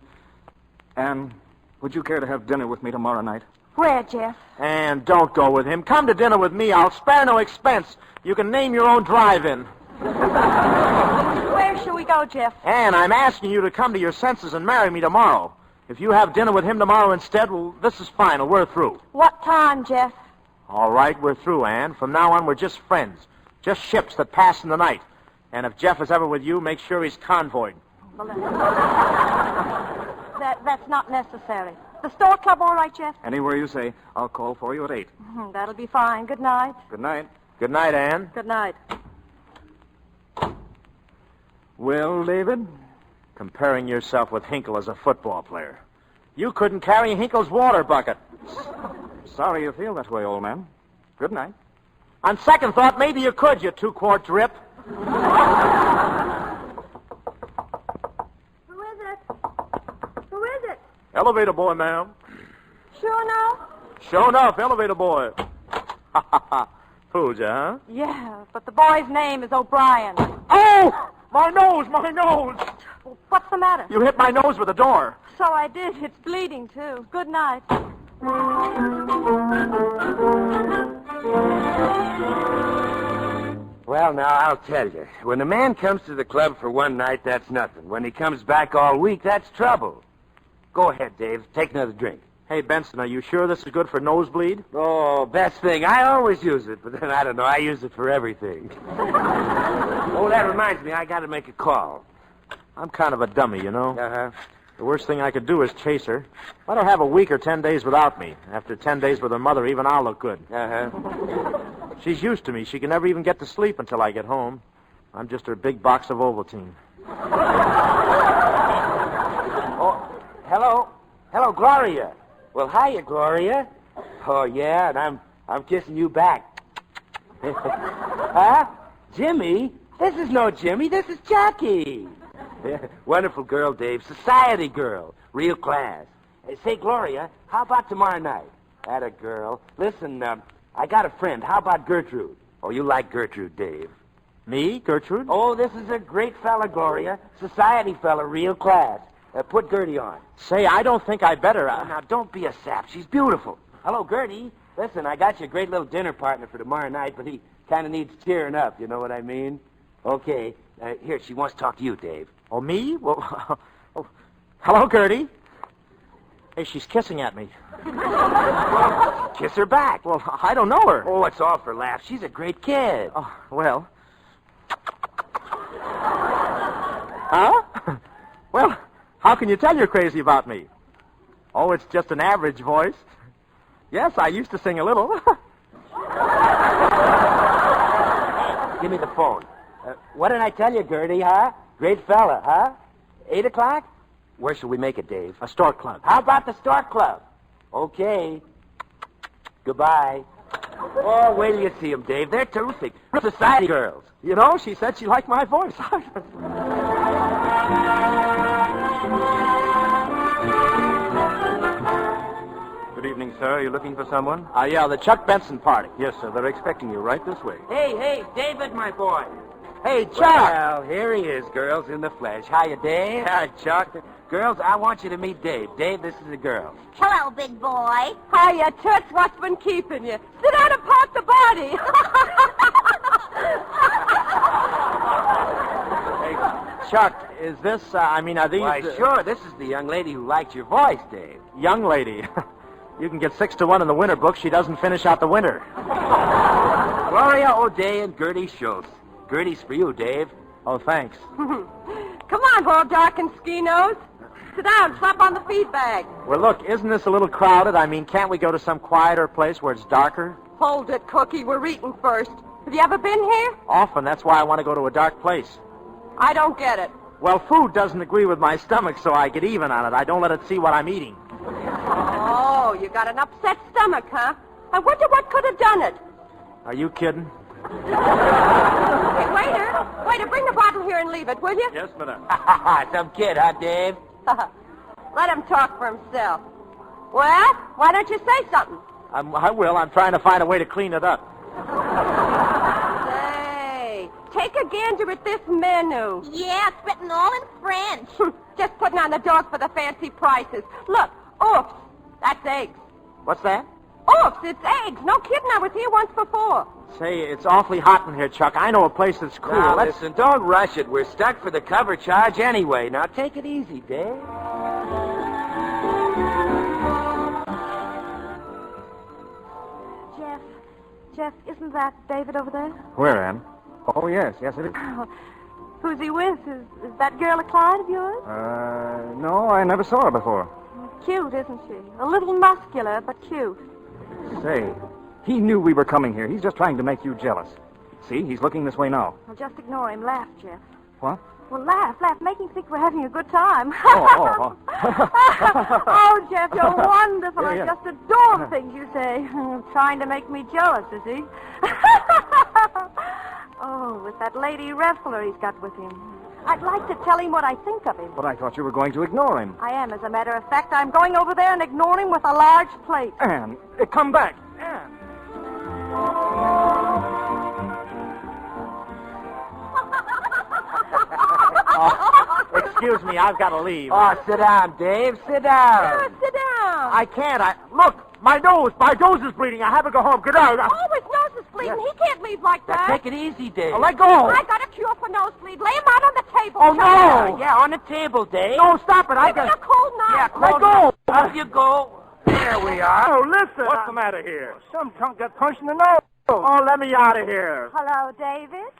Speaker 9: would you care to have dinner with me tomorrow night?
Speaker 6: Where, Jeff?
Speaker 5: And don't go with him. Come to dinner with me. I'll spare no expense. You can name your own drive-in.
Speaker 6: Where shall we go, Jeff?
Speaker 5: And I'm asking you to come to your senses and marry me tomorrow. If you have dinner with him tomorrow instead, well, this is final. We're through.
Speaker 6: What time, Jeff?
Speaker 5: All right, we're through, Ann. From now on, we're just friends. Just ships that pass in the night. And if Jeff is ever with you, make sure he's convoyed.
Speaker 6: That's not necessary. The store club all right, Jeff?
Speaker 9: Anywhere you say. I'll call for you at 8.
Speaker 6: That'll be fine. Good night.
Speaker 9: Good night.
Speaker 5: Good night, Ann.
Speaker 6: Good night.
Speaker 9: Well, David?
Speaker 5: Comparing yourself with Hinkle as a football player. You couldn't carry Hinkle's water bucket.
Speaker 9: Sorry you feel that way, old man. Good night.
Speaker 5: On second thought, maybe you could, you 2-quart drip.
Speaker 4: Who is it? Who is it?
Speaker 5: Elevator boy, ma'am.
Speaker 4: Sure no?
Speaker 5: Sure enough, elevator boy. Fooled you, huh?
Speaker 6: Yeah, but the boy's name is O'Brien.
Speaker 5: Oh! My nose, my nose!
Speaker 6: Well, what's the matter?
Speaker 5: You hit my nose with a door.
Speaker 6: So I did. It's bleeding, too. Good night.
Speaker 13: Well, now, I'll tell you. When a man comes to the club for one night, that's nothing. When he comes back all week, that's trouble. Go ahead, Dave. Take another drink.
Speaker 5: Hey, Benson, are you sure this is good for nosebleed?
Speaker 13: Oh, best thing. I always use it, but then, I don't know, I use it for everything. Oh, that reminds me, I got to make a call.
Speaker 5: I'm kind of a dummy, you know.
Speaker 13: Uh-huh.
Speaker 5: The worst thing I could do is chase her. Let her have a week or 10 days without me. After 10 days with her mother, even I'll look good.
Speaker 13: Uh-huh.
Speaker 5: She's used to me. She can never even get to sleep until I get home. I'm just her big box of Ovaltine.
Speaker 13: Oh, hello. Hello, Gloria. Well, hiya, Gloria. Oh, yeah, and I'm kissing you back. Huh? Jimmy? This is no Jimmy. This is Jackie. Wonderful girl, Dave. Society girl. Real class. Say, Gloria, how about tomorrow night? Atta girl. Listen, I got a friend. How about Gertrude? Oh, you like Gertrude, Dave.
Speaker 5: Me, Gertrude?
Speaker 13: Oh, this is a great fella, Gloria. Society fella, real class. Put Gertie on.
Speaker 5: Say, I don't think I better.
Speaker 13: Now, don't be a sap. She's beautiful. Hello, Gertie. Listen, I got you a great little dinner partner for tomorrow night, but he kind of needs cheering up. You know what I mean? Okay. Here, she wants to talk to you, Dave.
Speaker 5: Oh, me? Well, oh, hello, Gertie. Hey, she's kissing at me.
Speaker 13: Kiss her back.
Speaker 5: Well, I don't know her.
Speaker 13: Oh, it's all for laughs. She's a great kid.
Speaker 5: Oh, well. Huh? Well, how can you tell you're crazy about me? Oh, it's just an average voice. Yes, I used to sing a little.
Speaker 13: Give me the phone. What did I tell you, Gertie, huh? Great fella, huh? 8 o'clock? Where shall we make it, Dave?
Speaker 5: A stork club.
Speaker 13: How about the Stork Club? Okay. Goodbye. Oh, wait till you see them, Dave. They're terrific. Society girls.
Speaker 5: You know, she said she liked my voice.
Speaker 14: Good evening, sir. Are you looking for someone?
Speaker 5: Yeah, the Chuck Benson party.
Speaker 14: Yes, sir. They're expecting you right this way.
Speaker 8: Hey, David, my boy.
Speaker 5: Hey, Chuck!
Speaker 13: Well, here he is, girls, in the flesh. Hiya, Dave.
Speaker 5: Hi, Chuck.
Speaker 13: Girls, I want you to meet Dave. Dave, this is a girl.
Speaker 4: Hello, big boy.
Speaker 6: Hiya, Toots. What's been keeping you? Sit down and park the body.
Speaker 5: Hey, Chuck, is this, are these...
Speaker 13: Why, sure, this is the young lady who liked your voice, Dave.
Speaker 5: Young lady. You can get 6-1 in the winter book. She doesn't finish out the winter.
Speaker 13: Gloria O'Day and Gertie Schultz. Gertie's for you, Dave.
Speaker 5: Oh, thanks.
Speaker 6: Come on, Boil Dark and Ski Nose. Sit down, slap on the feed bag.
Speaker 5: Well, look, isn't this a little crowded? Can't we go to some quieter place where it's darker?
Speaker 6: Hold it, Cookie. We're eating first. Have you ever been here?
Speaker 5: Often. That's why I want to go to a dark place.
Speaker 6: I don't get it.
Speaker 5: Well, food doesn't agree with my stomach, so I get even on it. I don't let it see what I'm eating.
Speaker 6: Oh, you got an upset stomach, huh? I wonder what could have done it.
Speaker 5: Are you kidding?
Speaker 6: Hey, waiter, bring the bottle here and leave it, will you?
Speaker 14: Yes, madam.
Speaker 13: Some kid, huh, Dave?
Speaker 6: Let him talk for himself. Well, why don't you say something?
Speaker 5: I will. I'm trying to find a way to clean it up.
Speaker 6: Say, take a gander at this menu.
Speaker 4: Yeah, it's written all in French.
Speaker 6: Just putting on the doors for the fancy prices. Look, oops, that's eggs.
Speaker 5: What's that?
Speaker 6: Oops, it's eggs. No kidding, I was here once before.
Speaker 5: Say, it's awfully hot in here, Chuck. I know a place that's cool.
Speaker 13: Now, listen, don't rush it. We're stuck for the cover charge anyway. Now, take it easy, Dave.
Speaker 6: Jeff, isn't that David over there?
Speaker 9: Where, Ann? Oh, yes, it is.
Speaker 6: Who's he with? Is that girl a client of yours?
Speaker 9: No, I never saw her before.
Speaker 6: Cute, isn't she? A little muscular, but cute.
Speaker 9: Say, he knew we were coming here. He's just trying to make you jealous. See, he's looking this way now.
Speaker 6: Well, just ignore him. Laugh, Jeff.
Speaker 9: What?
Speaker 6: Well, laugh. Make him think we're having a good time.
Speaker 9: Oh.
Speaker 6: Oh, Jeff, you're wonderful.
Speaker 9: Yeah.
Speaker 6: I just adore the things you say. Trying to make me jealous, is he? Oh, with that lady wrestler he's got with him. I'd like to tell him what I think of him.
Speaker 9: But I thought you were going to ignore him.
Speaker 6: I am, as a matter of fact. I'm going over there and ignoring him with a large plate.
Speaker 9: Ann, come back. Ann.
Speaker 5: Excuse me, I've got to leave.
Speaker 13: Oh, sit down, Dave. Sit down.
Speaker 6: Yeah, sit down.
Speaker 5: I can't. Look, my nose is bleeding. I have to go home. Get out.
Speaker 6: Oh, his nose is bleeding. He can't leave like
Speaker 13: Now,
Speaker 6: that.
Speaker 13: take it easy, Dave.
Speaker 5: Let go.
Speaker 6: I got a cure for nosebleed. Lay him out on the table.
Speaker 5: Oh, no.
Speaker 13: Yeah, on the table, Dave.
Speaker 5: No, stop it.
Speaker 6: Give me a cold knife.
Speaker 13: Yeah,
Speaker 5: Let go.
Speaker 13: Up you go. There we are.
Speaker 5: Oh, listen.
Speaker 14: What's the matter here?
Speaker 5: Some punk got punched in the nose. Oh, let me out of here.
Speaker 6: Hello, David.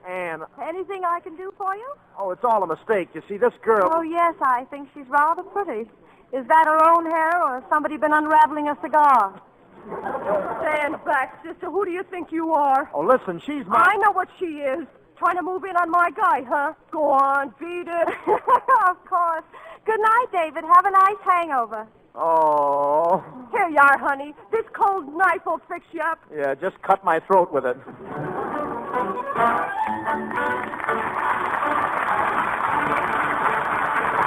Speaker 5: Ann,
Speaker 6: Anything I can do for you?
Speaker 5: oh, it's all a mistake. You see, this girl...
Speaker 6: Oh, yes, I think she's rather pretty. Is that her own hair, or has somebody been unraveling a cigar? Stand back, sister. Who do you think you are?
Speaker 5: Oh, listen, she's my...
Speaker 6: I know what she is. Trying to move in on my guy, huh? Go on, beat it. Of course. Good night, David. Have a nice hangover.
Speaker 5: Oh.
Speaker 6: Here you are, honey. This cold knife will fix you up.
Speaker 5: Yeah, just cut my throat with it.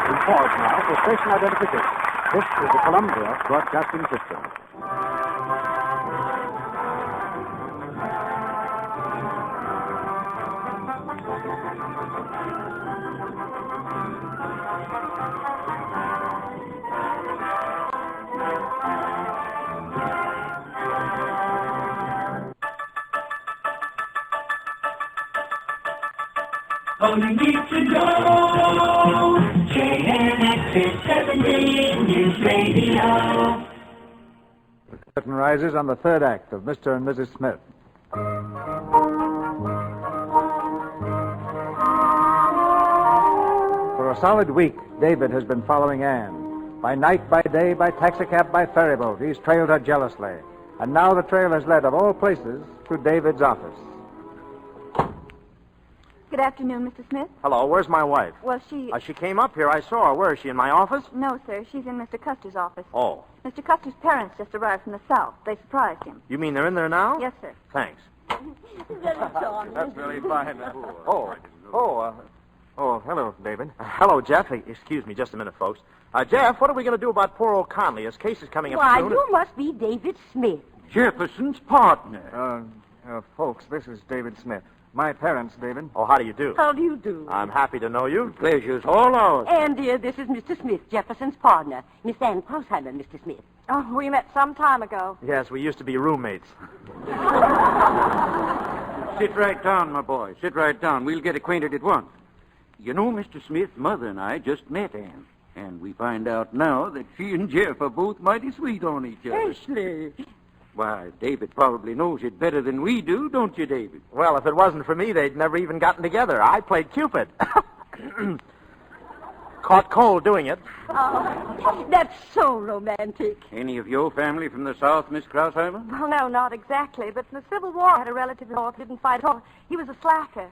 Speaker 3: We pause now for station identification. This is the Columbia Broadcasting System.
Speaker 15: All you need to know, KNX 17 News Radio.
Speaker 3: The curtain rises on the third act of Mr. and Mrs. Smith. For a solid week, David has been following Anne. By night, by day, by taxicab, by ferryboat, he's trailed her jealously. And now the trail has led, of all places, to David's office.
Speaker 4: Good afternoon, Mr. Smith.
Speaker 5: Hello, where's my wife?
Speaker 4: Well, she...
Speaker 5: She came up here. I saw her. Where is she, in my office?
Speaker 4: No, sir. She's in Mr. Custer's office.
Speaker 5: Oh.
Speaker 7: Mr. Custer's parents just arrived from the south. They surprised him.
Speaker 5: You mean they're in there now?
Speaker 7: Yes, sir.
Speaker 5: Thanks.
Speaker 9: That's very fine. Hello, David.
Speaker 5: Hello, Jeff. Hey, excuse me just a minute, folks. Jeff, what are we going to do about poor old Conley? His case is coming up
Speaker 16: Why,
Speaker 5: soon.
Speaker 16: you must be David Smith.
Speaker 9: Jefferson's partner. Folks, this is David Smith. My parents, David.
Speaker 5: Oh, how do you do?
Speaker 16: How do you do?
Speaker 5: I'm happy to know you.
Speaker 9: Pleasure's all ours.
Speaker 16: And, dear, this is Mr. Smith, Jefferson's partner. Miss Ann Krausheimer, Mr. Smith.
Speaker 6: Oh, we met some time ago.
Speaker 5: Yes, we used to be roommates.
Speaker 8: Sit right down, my boy. Sit right down. We'll get acquainted at once. You know, Mr. Smith's mother and I just met Ann. And we find out now that she and Jeff are both mighty sweet on each other.
Speaker 16: Ashley.
Speaker 8: Why, David probably knows it better than we do, don't you, David?
Speaker 5: Well, if it wasn't for me, they'd never even gotten together. I played Cupid. Caught cold doing it.
Speaker 16: Oh, that's so romantic.
Speaker 8: Any of your family from the South, Miss Krausheimer?
Speaker 6: Well, no, not exactly. But in the Civil War, I had a relative in the North who didn't fight at all. He was a slacker.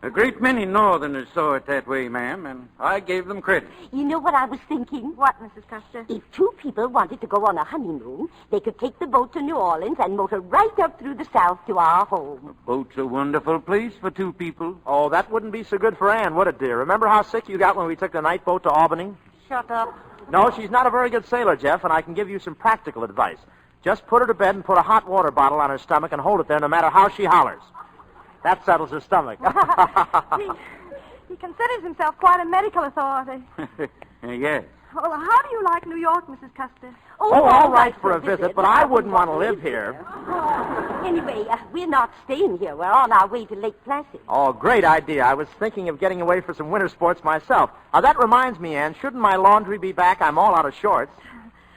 Speaker 8: A great many Northerners saw it that way, ma'am, and I gave them credit.
Speaker 16: You know what I was thinking?
Speaker 6: What, Mrs. Custer?
Speaker 16: If two people wanted to go on a honeymoon, they could take the boat to New Orleans and motor right up through the South to our home.
Speaker 8: A boat's a wonderful place for two people.
Speaker 5: Oh, that wouldn't be so good for Ann, would it, dear? Remember how sick you got when we took the night boat to Albany?
Speaker 6: Shut up.
Speaker 5: No, she's not a very good sailor, Jeff, and I can give you some practical advice. Just put her to bed and put a hot water bottle on her stomach and hold it there no matter how she hollers. That settles her stomach.
Speaker 6: He considers himself quite a medical authority.
Speaker 8: Yes.
Speaker 6: Well, how do you like New York, Mrs. Custer?
Speaker 5: Oh, all right for a visit, but I wouldn't want to live here.
Speaker 16: Anyway, we're not staying here. We're on our way to Lake Placid.
Speaker 5: Oh, great idea. I was thinking of getting away for some winter sports myself. That reminds me, Ann, shouldn't my laundry be back? I'm all out of shorts.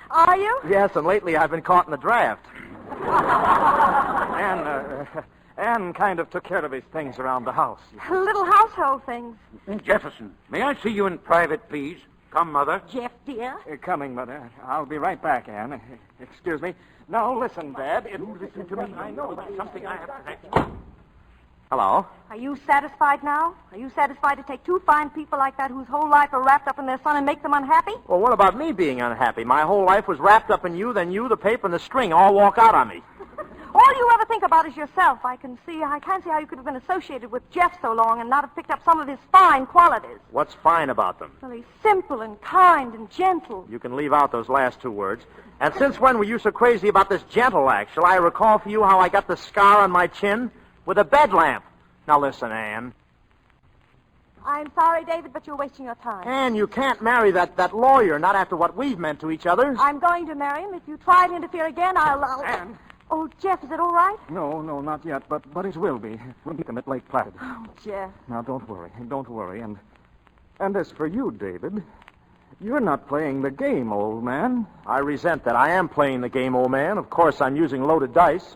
Speaker 6: Are you?
Speaker 5: Yes, and lately I've been caught in the draft.
Speaker 9: Ann kind of took care of his things around the house.
Speaker 6: Little household things.
Speaker 8: Jefferson, may I see you in private, please? Come, Mother.
Speaker 16: Jeff, dear.
Speaker 9: Coming, Mother. I'll be right back, Ann. Excuse me. Now, listen, Dad.
Speaker 8: Listen to me. I know that's something I have to...
Speaker 5: Hello?
Speaker 6: Are you satisfied now? Are you satisfied to take two fine people like that whose whole life are wrapped up in their son and make them unhappy?
Speaker 5: Well, what about me being unhappy? My whole life was wrapped up in you, then you, the paper, and the string all walk out on me.
Speaker 6: All you ever think about is yourself. I can't see how you could have been associated with Jeff so long and not have picked up some of his fine qualities.
Speaker 5: What's fine about them?
Speaker 6: Well, he's simple and kind and gentle.
Speaker 5: You can leave out those last two words. And since when were you so crazy about this gentle act? Shall I recall for you how I got the scar on my chin? With a bed lamp. Now listen, Ann.
Speaker 6: I'm sorry, David, but you're wasting your time.
Speaker 5: Ann, you can't marry that lawyer, not after what we've meant to each other.
Speaker 6: I'm going to marry him. If you try to interfere again, I'll...
Speaker 9: Ann?
Speaker 6: Oh, Jeff, is it all right?
Speaker 9: No, not yet, but it will be. We'll meet them at Lake Placid.
Speaker 6: Oh, Jeff.
Speaker 9: Now, don't worry. And as for you, David, you're not playing the game, old man.
Speaker 5: I resent that. I am playing the game, old man. Of course, I'm using loaded dice.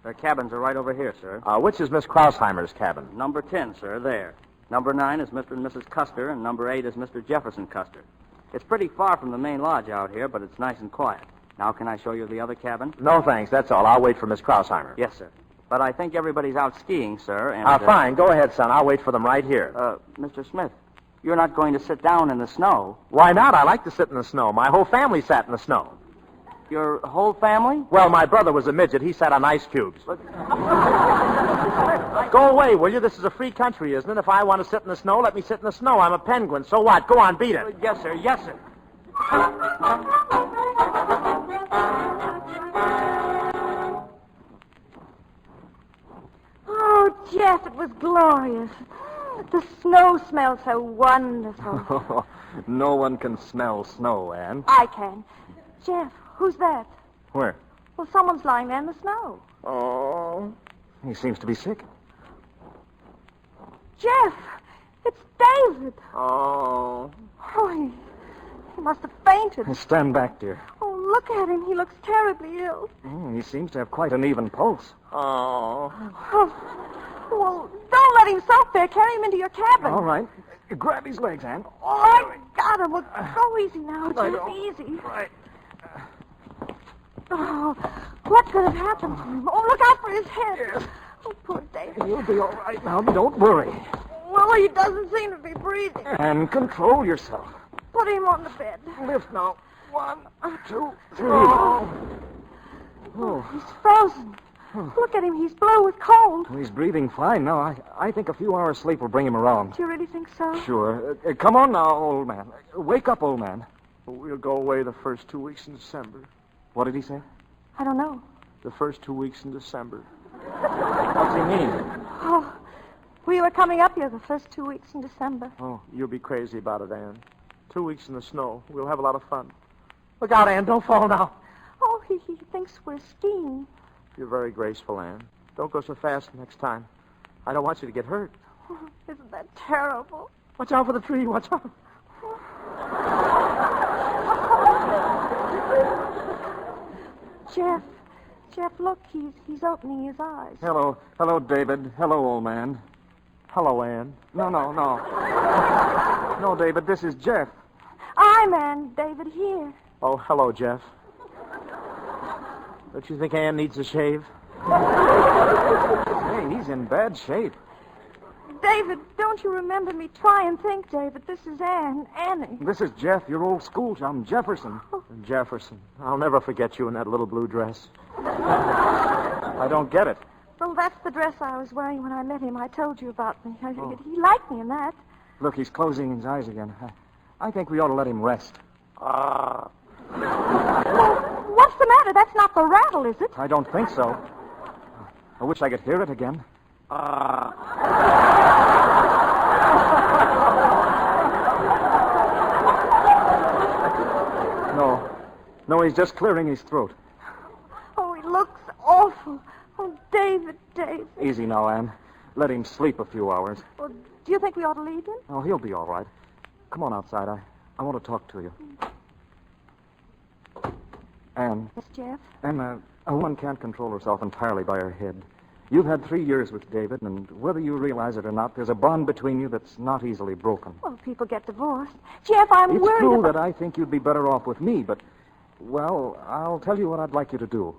Speaker 17: Their cabins are right over here, sir.
Speaker 5: Which is Miss Krausheimer's cabin?
Speaker 17: Number 10, sir, there. Number 9 is Mr. and Mrs. Custer, and number 8 is Mr. Jefferson Custer. It's pretty far from the main lodge out here, but it's nice and quiet. Now, can I show you the other cabin?
Speaker 5: No, thanks. That's all. I'll wait for Miss Krausheimer.
Speaker 17: Yes, sir. But I think everybody's out skiing, sir, and...
Speaker 5: Fine. Go ahead, son. I'll wait for them right here.
Speaker 17: Mr. Smith, you're not going to sit down in the snow.
Speaker 5: Why not? I like to sit in the snow. My whole family sat in the snow.
Speaker 17: Your whole family?
Speaker 5: Well, my brother was a midget. He sat on ice cubes. Go away, will you? This is a free country, isn't it? If I want to sit in the snow, let me sit in the snow. I'm a penguin. So what? Go on, beat it.
Speaker 17: Yes, sir. Yes, sir.
Speaker 6: Oh, Jeff, it was glorious. The snow smelled so wonderful.
Speaker 9: No one can smell snow, Ann.
Speaker 6: I can. Jeff, who's that?
Speaker 9: Where?
Speaker 6: Well, someone's lying there in the snow.
Speaker 9: Oh. He seems to be sick.
Speaker 6: Jeff, it's David.
Speaker 9: Oh.
Speaker 6: Oh, he must have fainted.
Speaker 9: Stand back, dear.
Speaker 6: Oh, look at him. He looks terribly ill.
Speaker 9: He seems to have quite an even pulse.
Speaker 6: Oh. Well, don't let him soak there. Carry him into your cabin.
Speaker 9: All right. Grab his legs, Ann.
Speaker 6: Oh, I got him. Well, go easy now, Jeff. Easy.
Speaker 9: Right.
Speaker 6: Oh, what could have happened to him? Oh, look out for his head. Yes. Oh, poor David.
Speaker 9: You'll be all right now. Don't worry.
Speaker 6: Well, he doesn't seem to be breathing.
Speaker 9: And control yourself.
Speaker 6: Put him on the bed.
Speaker 9: Lift now. 1, 2, 3.
Speaker 6: Oh, he's frozen. Look at him. He's blue with cold.
Speaker 9: He's breathing fine now. I think a few hours' sleep will bring him around.
Speaker 6: Do you really think so?
Speaker 9: Sure. Come on now, old man. Wake up, old man.
Speaker 5: We'll go away the first 2 weeks in December.
Speaker 9: What did he say?
Speaker 6: I don't know.
Speaker 5: The first 2 weeks in December.
Speaker 9: What's he mean?
Speaker 6: Oh, we were coming up here the first 2 weeks in December.
Speaker 5: Oh, you'll be crazy about it, Anne. 2 weeks in the snow. We'll have a lot of fun. Look out, Anne. Don't fall now.
Speaker 6: Oh, he thinks we're skiing.
Speaker 5: You're very graceful, Anne. Don't go so fast next time. I don't want you to get hurt.
Speaker 6: Oh, isn't that terrible?
Speaker 5: Watch out for the tree. Watch out.
Speaker 6: Jeff, look, he's opening his eyes.
Speaker 9: Hello, David. Hello, old man.
Speaker 5: Hello, Anne.
Speaker 9: No. No, David, this is Jeff.
Speaker 6: I'm Anne, David here.
Speaker 5: Oh, hello, Jeff. Don't you think Anne needs a shave?
Speaker 9: Hey, he's in bad shape.
Speaker 6: David, don't you remember me? Try and think, David. This is Annie.
Speaker 9: This is Jeff, your old school chum, Jefferson.
Speaker 5: Jefferson. I'll never forget you in that little blue dress.
Speaker 9: I don't get it.
Speaker 6: Well, that's the dress I was wearing when I met him. I told you about me. He liked me in that.
Speaker 9: Look, he's closing his eyes again. I think we ought to let him rest.
Speaker 6: Well, what's the matter? That's not the rattle, is it?
Speaker 9: I don't think so. I wish I could hear it again. No, he's just clearing his throat.
Speaker 6: Oh, he looks awful. Oh, David.
Speaker 9: Easy now, Anne. Let him sleep a few hours.
Speaker 6: Well, do you think we ought to leave him?
Speaker 9: Oh, he'll be all right. Come on outside. I want to talk to you. Anne.
Speaker 6: Yes, Jeff?
Speaker 9: Anne, a woman can't control herself entirely by her head. You've had 3 years with David, and whether you realize it or not, there's a bond between you that's not easily broken.
Speaker 6: Well, people get divorced. Jeff, I'm worried
Speaker 9: It's true
Speaker 6: about...
Speaker 9: that I think you'd be better off with me, but, well, I'll tell you what I'd like you to do.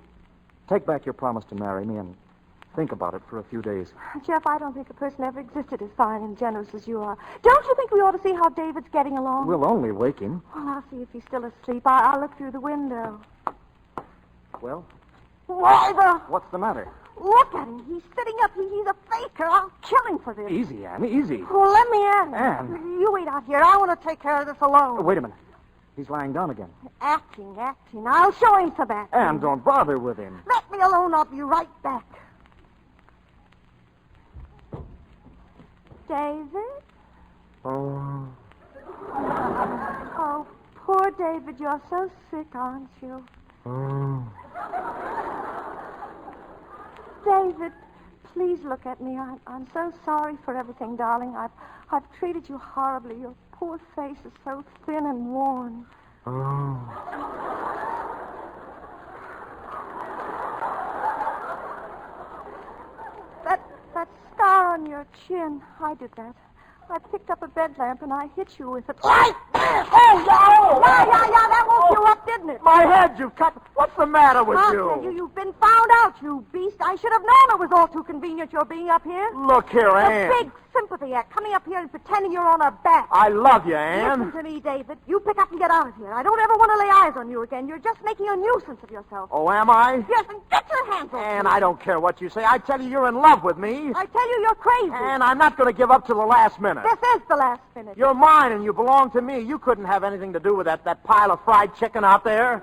Speaker 9: Take back your promise to marry me and think about it for a few days.
Speaker 6: Jeff, I don't think a person ever existed as fine and generous as you are. Don't you think we ought to see how David's getting along?
Speaker 9: We'll only wake him.
Speaker 6: Well, I'll see if he's still asleep. I'll look through the window.
Speaker 9: Well?
Speaker 6: What's
Speaker 9: the matter?
Speaker 6: Look at him. He's sitting up. He's a faker. I'll kill him for this.
Speaker 9: Easy, Anne, easy.
Speaker 6: Well, let me at him.
Speaker 9: Anne.
Speaker 6: You wait out here. I want to take care of this alone.
Speaker 9: Wait a minute. He's lying down again.
Speaker 6: Acting. I'll show him some acting.
Speaker 9: Anne, don't bother with him.
Speaker 6: Let me alone. I'll be right back. David?
Speaker 5: Oh.
Speaker 6: Oh, poor David. You're so sick, aren't you?
Speaker 5: Oh.
Speaker 6: David, please look at me. I'm so sorry for everything, darling. I've treated you horribly. Your poor face is so thin and worn.
Speaker 5: Oh.
Speaker 6: That scar on your chin, I did that. I picked up a bed lamp and I hit you with it. Like this! Oh, yeah, that woke you up, didn't it?
Speaker 5: My head, you've cut... What's the matter with you?
Speaker 6: I'll tell you've been found out, you beast. I should have known it was all too convenient your being up here.
Speaker 5: Look here, Anne.
Speaker 6: A big sympathy act, coming up here and pretending you're on our back.
Speaker 5: I love you, Anne.
Speaker 6: Listen to me, David. You pick up and get out of here. I don't ever want to lay eyes on you again. You're just making a nuisance of yourself.
Speaker 5: Oh, am I?
Speaker 6: Yes, and get your hands off
Speaker 5: Anne,
Speaker 6: me.
Speaker 5: I don't care what you say. I tell you, you're in love with me.
Speaker 6: I tell you, you're crazy.
Speaker 5: And I'm not going to give up till the last minute.
Speaker 6: This is the last minute.
Speaker 5: You're mine and you belong to me. You couldn't have anything to do with that pile of fried chicken out there.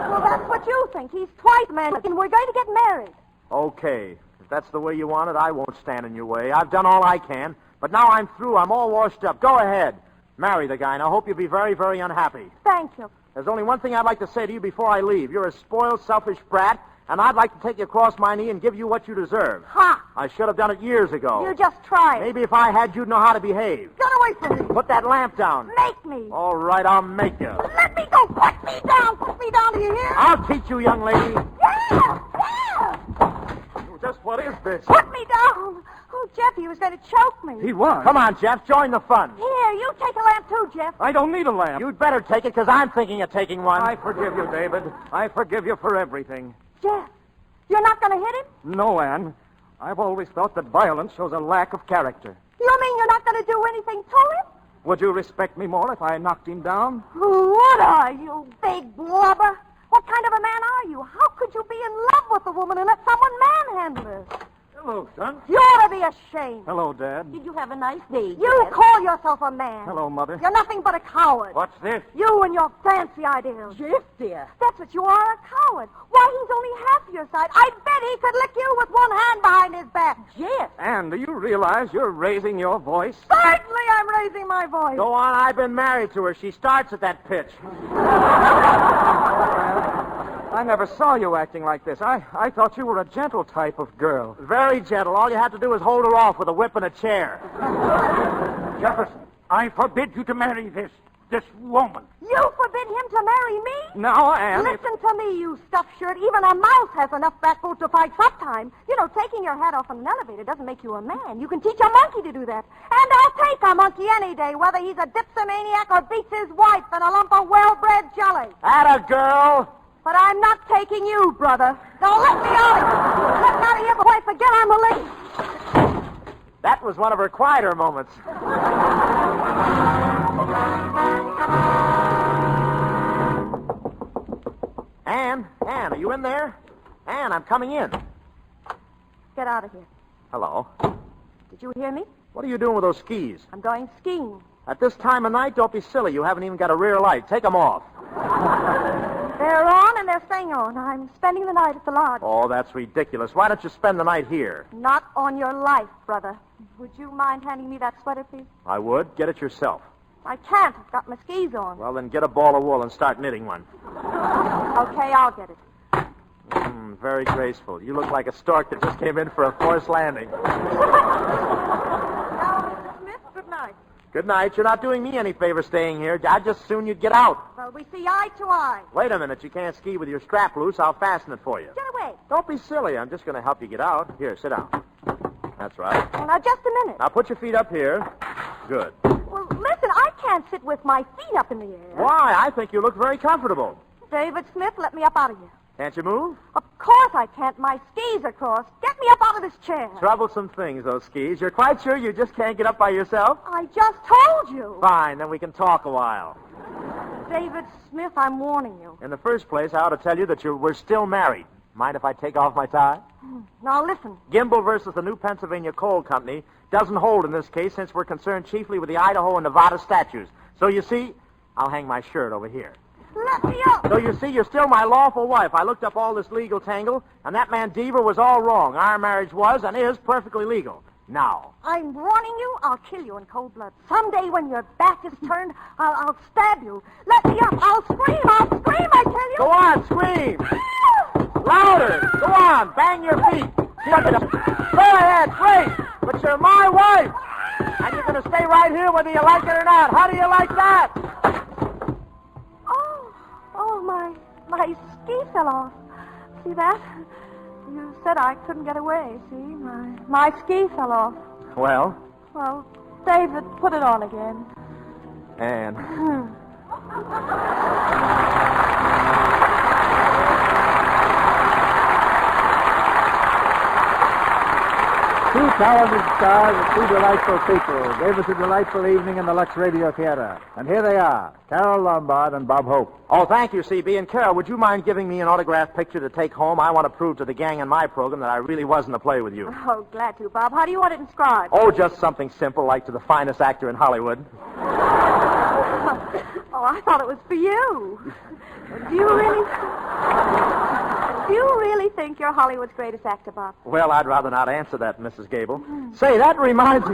Speaker 6: Well, that's what you think. He's twice married, and we're going to get married.
Speaker 5: Okay. If that's the way you want it, I won't stand in your way. I've done all I can. But now I'm through. I'm all washed up. Go ahead. Marry the guy, and I hope you'll be very, very unhappy.
Speaker 6: Thank you.
Speaker 5: There's only one thing I'd like to say to you before I leave. You're a spoiled, selfish brat, and I'd like to take you across my knee and give you what you deserve.
Speaker 6: Ha!
Speaker 5: I should have done it years ago.
Speaker 6: You just try it.
Speaker 5: Maybe if I had, you'd know how to behave.
Speaker 6: Get away from me.
Speaker 5: Put that lamp down.
Speaker 6: Make me.
Speaker 5: All right, I'll make you.
Speaker 6: Let me go. Put me down. Put me down. Do you hear?
Speaker 5: I'll teach you, young lady.
Speaker 6: Yeah.
Speaker 5: Just what is this?
Speaker 6: Put me down. Oh, Jeff, he was going to choke me.
Speaker 9: He was.
Speaker 5: Come on, Jeff. Join the fun.
Speaker 6: Here, you take a lamp too, Jeff.
Speaker 9: I don't need a lamp.
Speaker 5: You'd better take it, because I'm thinking of taking one.
Speaker 9: I forgive you, David. I forgive you for everything.
Speaker 6: Jeff, you're not going to hit him?
Speaker 9: No, Anne. I've always thought that violence shows a lack of character.
Speaker 6: You mean you're not going to do anything to him?
Speaker 9: Would you respect me more if I knocked him down?
Speaker 6: What are you, big blubber? What kind of a man are you? How could you be in love with a woman and let someone manhandle her?
Speaker 9: Hello, son.
Speaker 6: You ought to be ashamed.
Speaker 9: Hello, Dad.
Speaker 16: Did you have a nice day?
Speaker 6: You call yourself a man.
Speaker 9: Hello, Mother.
Speaker 6: You're nothing but a coward.
Speaker 9: What's this?
Speaker 6: You and your fancy ideals.
Speaker 16: Jeff, dear.
Speaker 6: That's what you are, a coward. Why, he's only half your size. I bet he could lick you with one hand behind his back.
Speaker 16: Jeff.
Speaker 9: Anne, do you realize you're raising your voice?
Speaker 6: Certainly I'm raising my voice.
Speaker 5: Go on, I've been married to her. She starts at that pitch.
Speaker 9: I never saw you acting like this. I thought you were a gentle type of girl.
Speaker 5: Very gentle. All you have to do is hold her off with a whip and a chair.
Speaker 8: Jefferson, I forbid you to marry this woman.
Speaker 6: You forbid him to marry me?
Speaker 9: No, Anne.
Speaker 6: Listen to me, you stuffed shirt. Even a mouse has enough backbone to fight sometime. You know, taking your hat off in an elevator doesn't make you a man. You can teach a monkey to do that. And I'll take a monkey any day, whether he's a dipsomaniac or beats his wife in a lump of well-bred jelly.
Speaker 5: Atta girl.
Speaker 6: But I'm not taking you, brother. Now let me out of here. Let me out of here before I forget I'm a lady.
Speaker 5: That was one of her quieter moments. Anne, are you in there? Anne, I'm coming in.
Speaker 6: Get out of here.
Speaker 5: Hello.
Speaker 6: Did you hear me?
Speaker 5: What are you doing with those skis?
Speaker 6: I'm going skiing.
Speaker 5: At this time of night, don't be silly. You haven't even got a rear light. Take them off.
Speaker 6: They're on and they're staying on. I'm spending the night at the lodge.
Speaker 5: Oh, that's ridiculous. Why don't you spend the night here?
Speaker 6: Not on your life, brother. Would you mind handing me that sweater, please?
Speaker 5: I would. Get it yourself.
Speaker 6: I can't. I've got my skis on.
Speaker 5: Well, then get a ball of wool and start knitting one.
Speaker 6: Okay, I'll get it.
Speaker 5: Very graceful. You look like a stork that just came in for a forced landing.
Speaker 6: Now, Mrs. Smith, good night.
Speaker 5: Good night. You're not doing me any favor staying here. I'd just as soon you'd get out.
Speaker 6: Well, we see eye to eye.
Speaker 5: Wait a minute. You can't ski with your strap loose. I'll fasten it for you.
Speaker 6: Get away.
Speaker 5: Don't be silly. I'm just going to help you get out. Here, sit down. That's right.
Speaker 6: Well, now, just a minute.
Speaker 5: Now, put your feet up here. Good.
Speaker 6: Well, listen, I can't sit with my feet up in the air.
Speaker 5: Why? I think you look very comfortable.
Speaker 6: David Smith, let me up out of here.
Speaker 5: Can't you move?
Speaker 6: Of course I can't. My skis are crossed. Get me up out of this chair.
Speaker 5: Troublesome things, those skis. You're quite sure you just can't get up by yourself?
Speaker 6: I just told you.
Speaker 5: Fine, then we can talk a while.
Speaker 6: David Smith, I'm warning you.
Speaker 5: In the first place, I ought to tell you that we're still married. Mind if I take off my tie?
Speaker 6: Now, listen.
Speaker 5: Gimbel versus the New Pennsylvania Coal Company doesn't hold in this case since we're concerned chiefly with the Idaho and Nevada statues. So, you see, I'll hang my shirt over here.
Speaker 6: Let me up.
Speaker 5: So, you see, you're still my lawful wife. I looked up all this legal tangle, and that man Deaver was all wrong. Our marriage was and is perfectly legal. Now.
Speaker 6: I'm warning you, I'll kill you in cold blood. Someday when your back is turned, I'll stab you. Let me up. I'll scream, I tell you.
Speaker 5: Go on, scream. Louder. Go on, bang your feet. Go ahead, great. But you're my wife. And you're going to stay right here whether you like it or not. How do you like that?
Speaker 6: Oh, my ski fell off. See that? You said I couldn't get away, see? My ski fell off.
Speaker 5: Well?
Speaker 6: Well, David, put it on again.
Speaker 5: Anne.
Speaker 3: Two talented stars and two delightful people gave us a delightful evening in the Lux Radio Theater. And here they are, Carol Lombard and Bob Hope.
Speaker 5: Oh, thank you, C.B. And Carol, would you mind giving me an autographed picture to take home? I want to prove to the gang in my program that I really was in the play with you.
Speaker 6: Oh, glad to, Bob. How do you want it inscribed?
Speaker 5: Oh, just something simple, like to the finest actor in Hollywood.
Speaker 6: Oh, I thought it was for you. Do you really think you're Hollywood's greatest actor, Bob?
Speaker 5: Well, I'd rather not answer that, Mrs. Gable. Say, that reminds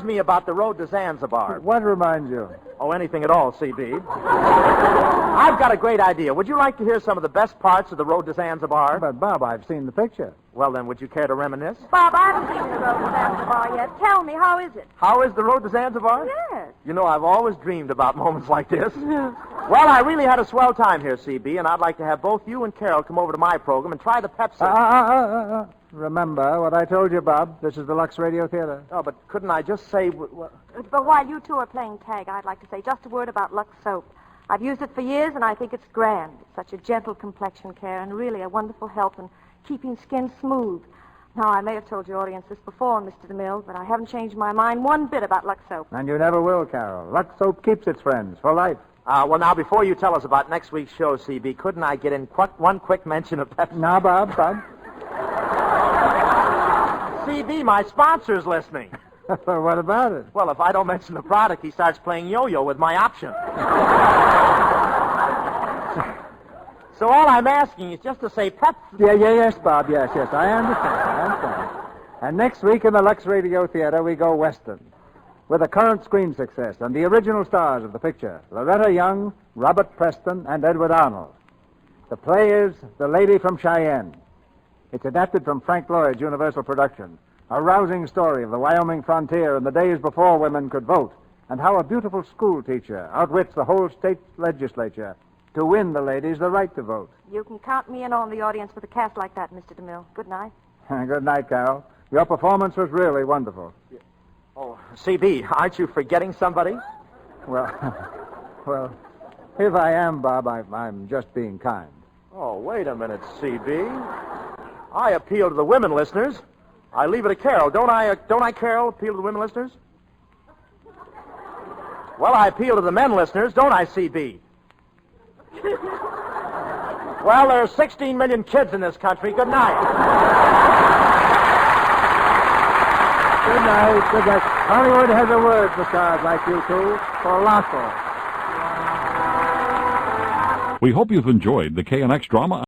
Speaker 5: me about the road to Zanzibar.
Speaker 3: What reminds you?
Speaker 5: Oh, anything at all, C.B. I've got a great idea. Would you like to hear some of the best parts of the road to Zanzibar?
Speaker 3: But, Bob, I've seen the picture.
Speaker 5: Well, then, would you care to reminisce?
Speaker 6: Bob, I haven't seen the road to Zanzibar yet. Tell me, how is it?
Speaker 5: How is the road to Zanzibar?
Speaker 6: Yes.
Speaker 5: You know, I've always dreamed about moments like this. Well, I really had a swell time here, C.B., and I'd like to have both you and Carol come over to my program and try the Pepsi.
Speaker 3: Remember what I told you, Bob. This is the Lux Radio Theater.
Speaker 5: Oh, but couldn't I just say...
Speaker 6: But while you two are playing tag, I'd like to say just a word about Lux Soap. I've used it for years, and I think it's grand. It's such a gentle complexion care and really a wonderful help in keeping skin smooth. Now, I may have told your audience this before, Mr. DeMille, but I haven't changed my mind one bit about Lux Soap.
Speaker 3: And you never will, Carol. Lux Soap keeps its friends for life.
Speaker 5: Well, now, before you tell us about next week's show, CB, couldn't I get in one quick mention of Pepsi?
Speaker 3: Now, Bob.
Speaker 5: CB, my sponsor's listening.
Speaker 3: What about it?
Speaker 5: Well, if I don't mention the product, he starts playing yo-yo with my option. So all I'm asking is just to say Pepsi.
Speaker 3: Yes, Bob. Yes. I understand. And next week in the Lux Radio Theater, we go Western. With a current screen success and the original stars of the picture, Loretta Young, Robert Preston, and Edward Arnold. The play is The Lady from Cheyenne. It's adapted from Frank Lloyd's Universal production. A rousing story of the Wyoming frontier in the days before women could vote, and how a beautiful school teacher outwits the whole state legislature to win the ladies the right to vote.
Speaker 6: You can count me in on the audience with a cast like that, Mr. DeMille. Good night.
Speaker 3: Good night, Carol. Your performance was really wonderful.
Speaker 5: Oh, CB, aren't you forgetting somebody?
Speaker 3: Well, if I am, Bob, I'm just being kind.
Speaker 5: Oh, wait a minute, CB. I appeal to the women listeners. I leave it to Carol. Don't I, Carol, appeal to the women listeners? Well, I appeal to the men listeners, don't I, CB? Well, there are 16 million kids in this country. Good night.
Speaker 3: Good night. Hollywood has a word for stars like you two. Colossal.
Speaker 10: We hope you've enjoyed the KNX drama